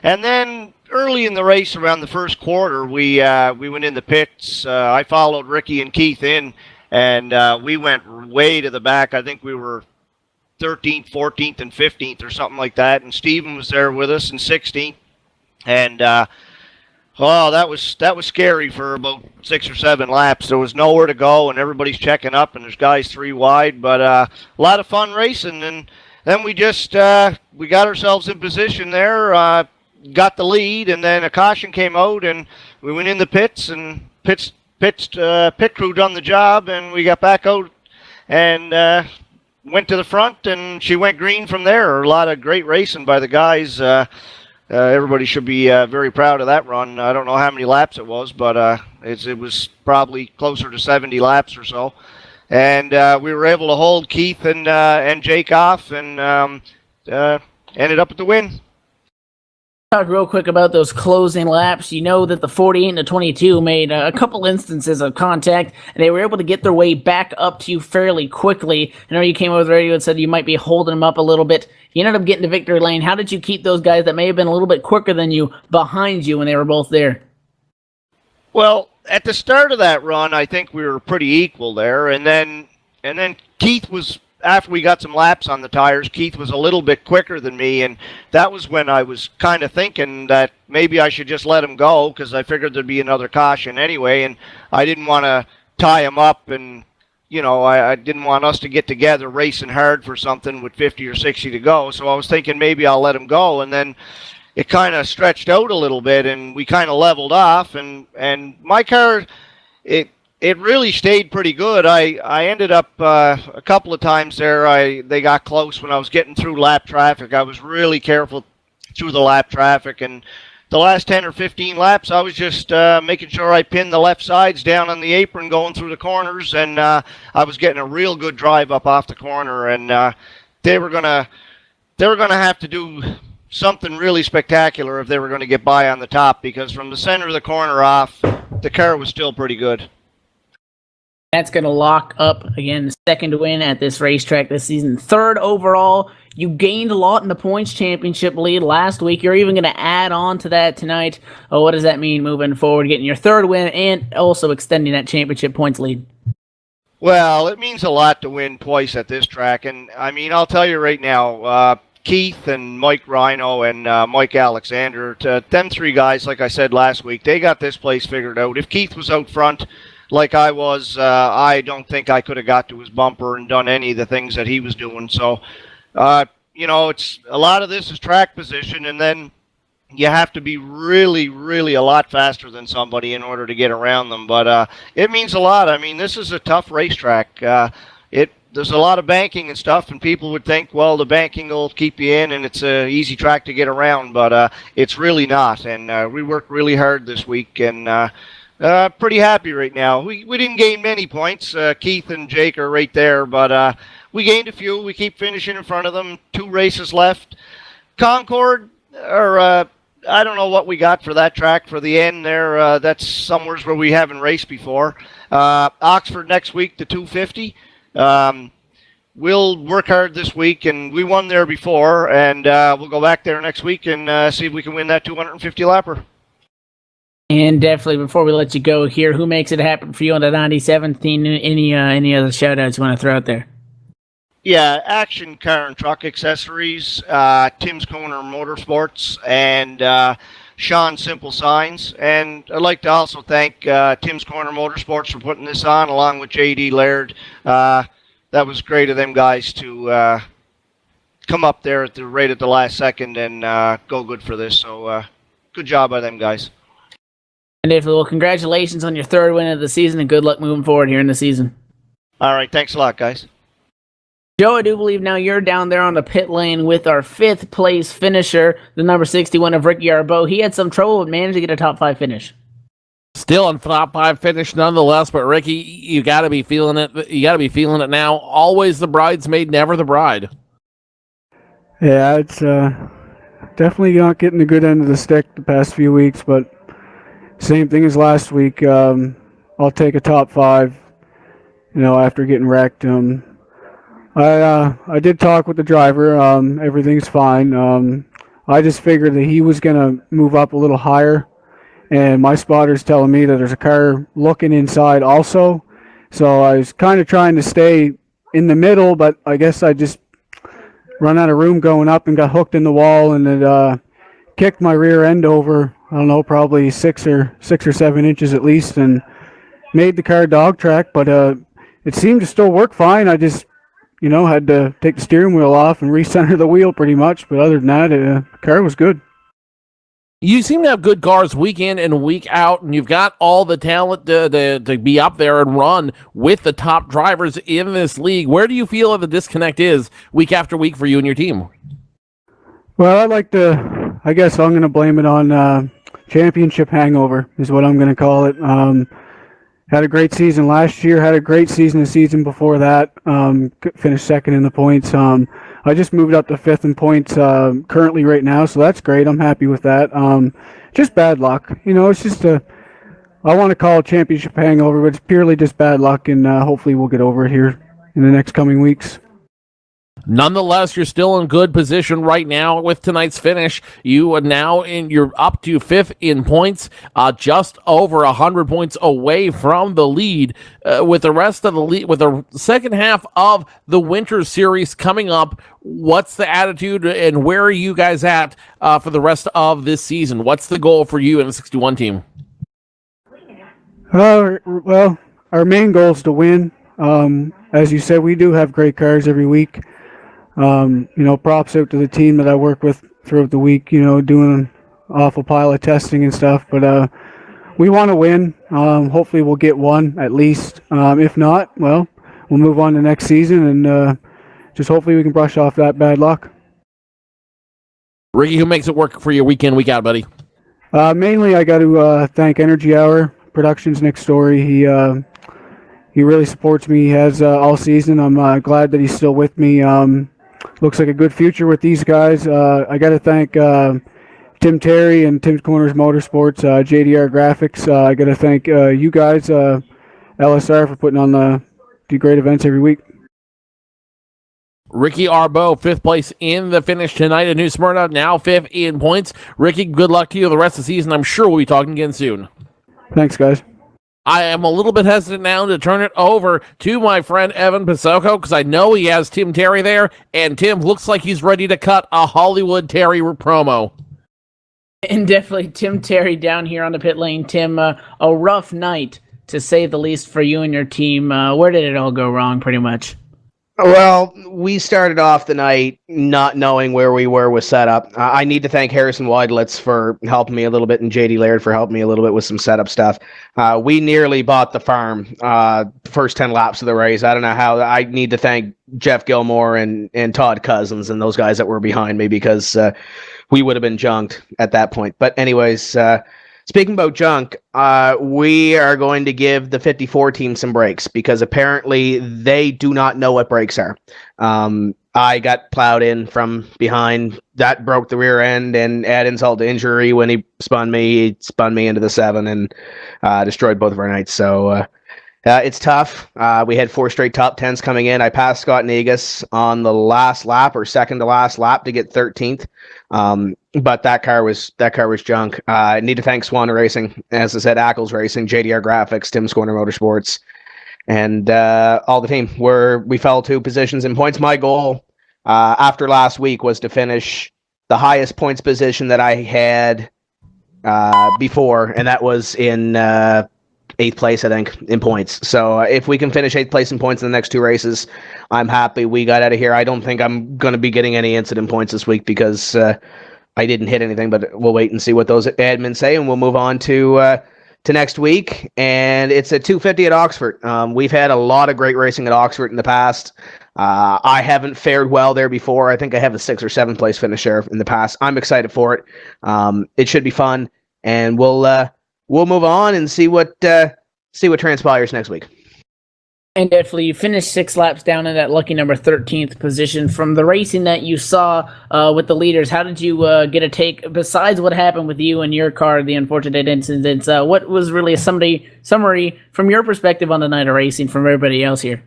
And then early in the race, around the first quarter, we went in the pits. I followed Ricky and Keith in, and we went way to the back. I think we were 13th, 14th, and 15th or something like that. And Steven was there with us in 16th. And that was scary for about 6 or 7 laps. There was nowhere to go, and everybody's checking up, and there's guys 3 wide. But a lot of fun racing, and then we just we got ourselves in position there, got the lead, and then a caution came out, and we went in the pits, and pit crew done the job, and we got back out and went to the front, and she went green from there. A lot of great racing by the guys. Everybody should be very proud of that run. I don't know how many laps it was, but it was probably closer to 70 laps or so. And we were able to hold Keith and Jake off, and ended up with the win. Talk real quick about those closing laps. You know that the 48 and the 22 made a couple instances of contact, and they were able to get their way back up to you fairly quickly. I know you came over the radio and said you might be holding them up a little bit. You ended up getting to victory lane. How did you keep those guys that may have been a little bit quicker than you behind you when they were both there? Well, at the start of that run, I think we were pretty equal there, and then Keith was, after we got some laps on the tires, Keith was a little bit quicker than me, and that was when I was kind of thinking that maybe I should just let him go, because I figured there'd be another caution anyway, and I didn't want to tie him up, and I didn't want us to get together racing hard for something with 50 or 60 to go, so I was thinking maybe I'll let him go, and then it kind of stretched out a little bit, and we kind of leveled off, and my car, it really stayed pretty good. I ended up a couple of times there, they got close when I was getting through lap traffic. I was really careful through the lap traffic, and the last 10 or 15 laps, I was just making sure I pinned the left sides down on the apron going through the corners, and I was getting a real good drive up off the corner, and they were gonna have to do something really spectacular if they were going to get by on the top, because from the center of the corner off, the car was still pretty good. That's going to lock up, again, the second win at this racetrack this season. Third overall. You gained a lot in the points championship lead last week. You're even going to add on to that tonight. Oh, what does that mean moving forward? Getting your third win and also extending that championship points lead. Well, it means a lot to win twice at this track. And, I mean, I'll tell you right now, Keith and Mike Rhino and Mike Alexander, them three guys, like I said last week, they got this place figured out. If Keith was out front like I was, I don't think I could have got to his bumper and done any of the things that he was doing. So, it's a lot of this is track position, and then you have to be really, really a lot faster than somebody in order to get around them. But it means a lot. I mean, this is a tough racetrack. There's a lot of banking and stuff, and people would think, well, the banking will keep you in, and it's an easy track to get around, but it's really not. And we worked really hard this week, and pretty happy right now. We didn't gain many points. Keith and Jake are right there, but we gained a few. We keep finishing in front of them. 2 races left. Concord, or I don't know what we got for that track for the end there. That's somewhere where we haven't raced before. Oxford next week, the 250. We'll work hard this week, and we won there before, and we'll go back there next week and see if we can win that 250 lapper. And definitely, before we let you go here, who makes it happen for you on the 97th team? Any other shout-outs you want to throw out there? Yeah, Action Car and Truck Accessories, Tim's Corner Motorsports, and Sean Simple Signs. And I'd like to also thank Tim's Corner Motorsports for putting this on, along with J.D. Laird. That was great of them guys to come up there at the last second and go good for this. So good job by them guys. And well, congratulations on your third win of the season, and good luck moving forward here in the season. All right, thanks a lot, guys. Joe, I do believe now you're down there on the pit lane with our 5th place finisher, the number 61 of Ricky Arbeau. He had some trouble but managed to get a top 5 finish. Still in top 5 finish nonetheless, but Ricky, you got to be feeling it. You got to be feeling it now. Always the bridesmaid, never the bride. Yeah, it's definitely not getting the good end of the stick the past few weeks, but same thing as last week. I'll take a top 5, after getting wrecked. I did talk with the driver. Everything's fine. I just figured that he was going to move up a little higher, and my spotter's telling me that there's a car looking inside also. So I was kind of trying to stay in the middle, but I guess I just run out of room going up and got hooked in the wall, and it kicked my rear end over, I don't know, probably 6 or 7 inches at least, and made the car dog track, but it seemed to still work fine. I just You know, had to take the steering wheel off and recenter the wheel pretty much. But other than that, the car was good. You seem to have good cars week in and week out, and you've got all the talent to be up there and run with the top drivers in this league. Where do you feel that the disconnect is week after week for you and your team? Well, I guess I'm going to blame it on championship hangover is what I'm going to call it. Had a great season last year, had a great season the season before that, finished second in the points. I just moved up to fifth in points currently right now, so that's great. I'm happy with that. Just bad luck. You know, it's just I want to call it championship hangover, but it's purely just bad luck, and hopefully we'll get over it here in the next coming weeks. Nonetheless, you're still in good position right now with tonight's finish. You're up to fifth in points, just over 100 points away from the lead. With the rest of the lead, with the second half of the Winter Series coming up, what's the attitude and where are you guys at for the rest of this season? What's the goal for you and the 61 team? Well, our main goal is to win. As you said, we do have great cars every week. You know, props out to the team that I work with throughout the week, you know, doing an awful pile of testing and stuff. But we want to win. Hopefully we'll get one at least. If not, well, we'll move on to next season and just hopefully we can brush off that bad luck. Ricky, who makes it work for you week in, week out, buddy? Mainly I got to thank Energy Hour Productions Nick Story. He really supports me. He has all season. I'm glad that he's still with me. Looks like a good future with these guys. I got to thank Tim Terry and Tim's Corners Motorsports, JDR Graphics. I got to thank you guys, LSR, for putting on the great events every week. Ricky Arbo, fifth place in the finish tonight at New Smyrna, now fifth in points. Ricky, good luck to you the rest of the season. I'm sure we'll be talking again soon. Thanks, guys. I am a little bit hesitant now to turn it over to my friend Evan Pasoko because I know he has Tim Terry there, and Tim looks like he's ready to cut a Hollywood Terry promo. And definitely Tim Terry down here on the pit lane. Tim, a rough night, to say the least, for you and your team. Where did it all go wrong, pretty much? Well, we started off the night not knowing where we were with setup. I need to thank Harrison Weidlitz for helping me a little bit and JD Laird for helping me a little bit with some setup stuff. We nearly bought the farm first 10 laps of the race. I don't know how. I need to thank Jeff Gilmore and Todd Cousins and those guys that were behind me because we would have been junked at that point. But anyways, speaking about junk, we are going to give the 54 team some breaks because apparently they do not know what brakes are. I got plowed in from behind. That broke the rear end and add insult to injury when he spun me into the 7 and destroyed both of our nights. So it's tough. We had 4 straight top 10s coming in. I passed Scott Negus on the last lap or second to last lap to get 13th. But that car was junk. I need to thank Swan Racing, as I said, Ackles Racing, JDR Graphics, Tim's Corner Motorsports, and all the team. We fell 2 positions in points. My goal after last week was to finish the highest points position that I had before, and that was in 8th place, I think, in points. So if we can finish 8th place in points in the next 2 races, I'm happy we got out of here. I don't think I'm going to be getting any incident points this week because I didn't hit anything, but we'll wait and see what those admins say, and we'll move on to next week. And it's at 250 at Oxford. We've had a lot of great racing at Oxford in the past. I haven't fared well there before. I think I have a 6th or 7th place finish there in the past. I'm excited for it. It should be fun, and we'll move on and see what transpires next week. And definitely, you finished 6 laps down in that lucky number 13th position. From the racing that you saw with the leaders, how did you get a take, besides what happened with you and your car, the unfortunate incidents, what was really a summary from your perspective on the night of racing from everybody else here?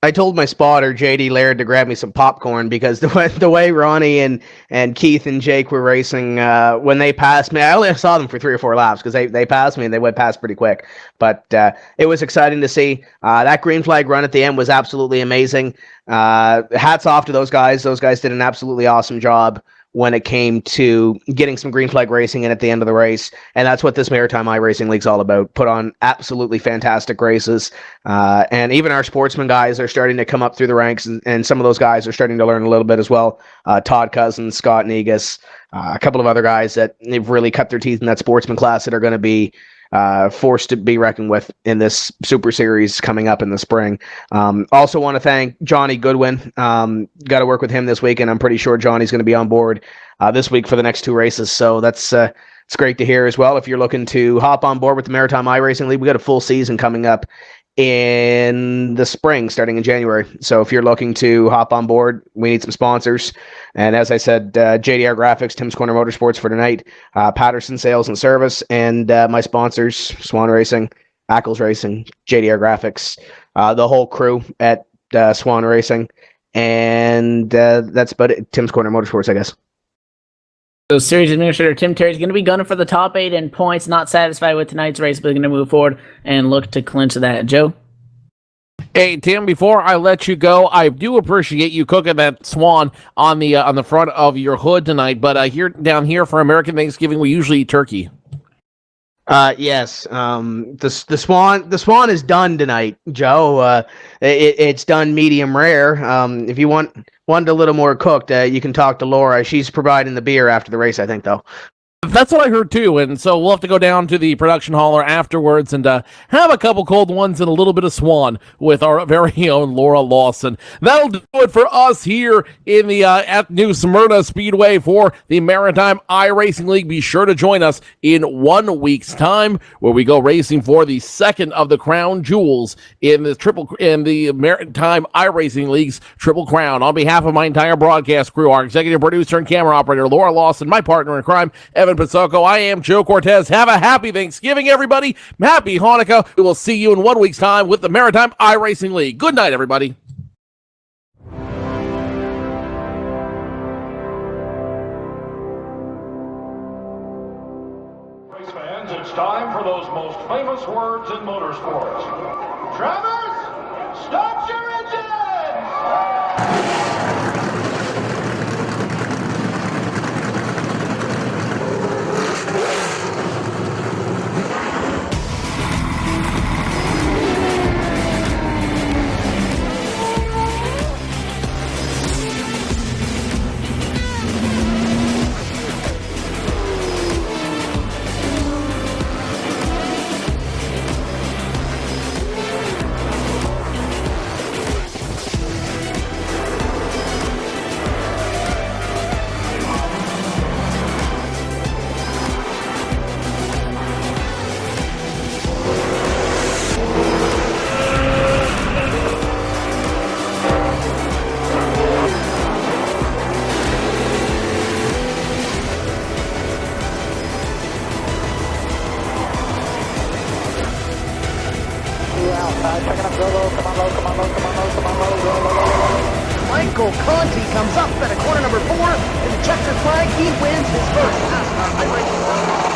I told my spotter, JD Laird, to grab me some popcorn because the way Ronnie and Keith and Jake were racing, when they passed me, I only saw them for 3 or 4 laps because they passed me and they went past pretty quick. But it was exciting to see. That green flag run at the end was absolutely amazing. Hats off to those guys. Those guys did an absolutely awesome job. when it came to getting some green flag racing in at the end of the race. And that's what this Maritime iRacing League's all about. Put on absolutely fantastic races. And even our sportsman guys are starting to come up through the ranks, and some of those guys are starting to learn a little bit as well. Todd Cousins, Scott Negus, a couple of other guys that they've really cut their teeth in that sportsman class that are going to be forced to be reckoned with in this Super Series coming up in the spring. Also want to thank Johnny Goodwin. Got to work with him this week, and I'm pretty sure Johnny's going to be on board this week for the next 2 races. So that's it's great to hear as well. If you're looking to hop on board with the Maritime iRacing League, we got a full season coming up in the spring, starting in January. So if you're looking to hop on board, we need some sponsors. And as I said, JDR Graphics, Tim's Corner Motorsports for tonight, Patterson Sales and Service, and my sponsors, Swan Racing, Ackles Racing, JDR Graphics, the whole crew at Swan Racing. And that's about it. Tim's Corner Motorsports, I guess. So series administrator Tim Terry is going to be gunning for the top 8 in points, not satisfied with tonight's race, but going to move forward and look to clinch that. Joe? Hey, Tim, before I let you go, I do appreciate you cooking that swan on the front of your hood tonight, but here down here for American Thanksgiving, we usually eat turkey. Yes. The swan is done tonight, Joe. It's done medium rare. If you want a little more cooked, you can talk to Laura. She's providing the beer after the race, I think, though. That's what I heard too, and so we'll have to go down to the production hauler afterwards and have a couple cold ones and a little bit of swan with our very own Laura Lawson. That'll do it for us here in the at New Smyrna Speedway for the Maritime iRacing League. Be sure to join us in 1 week's time, where we go racing for the second of the crown jewels in the Maritime iRacing League's Triple Crown. On behalf of my entire broadcast crew, our executive producer and camera operator Laura Lawson, my partner in crime Evan Pasoko, I am Joe Cortez. Have a happy Thanksgiving, everybody. Happy Hanukkah. We will see you in 1 week's time with the Maritime iRacing League. Good night, everybody. Race fans, it's time for those most famous words in motorsports. Travers, start your engines! Michael Conti comes up at a corner number 4 in the checkered flag. He wins his first NASCAR iRacing.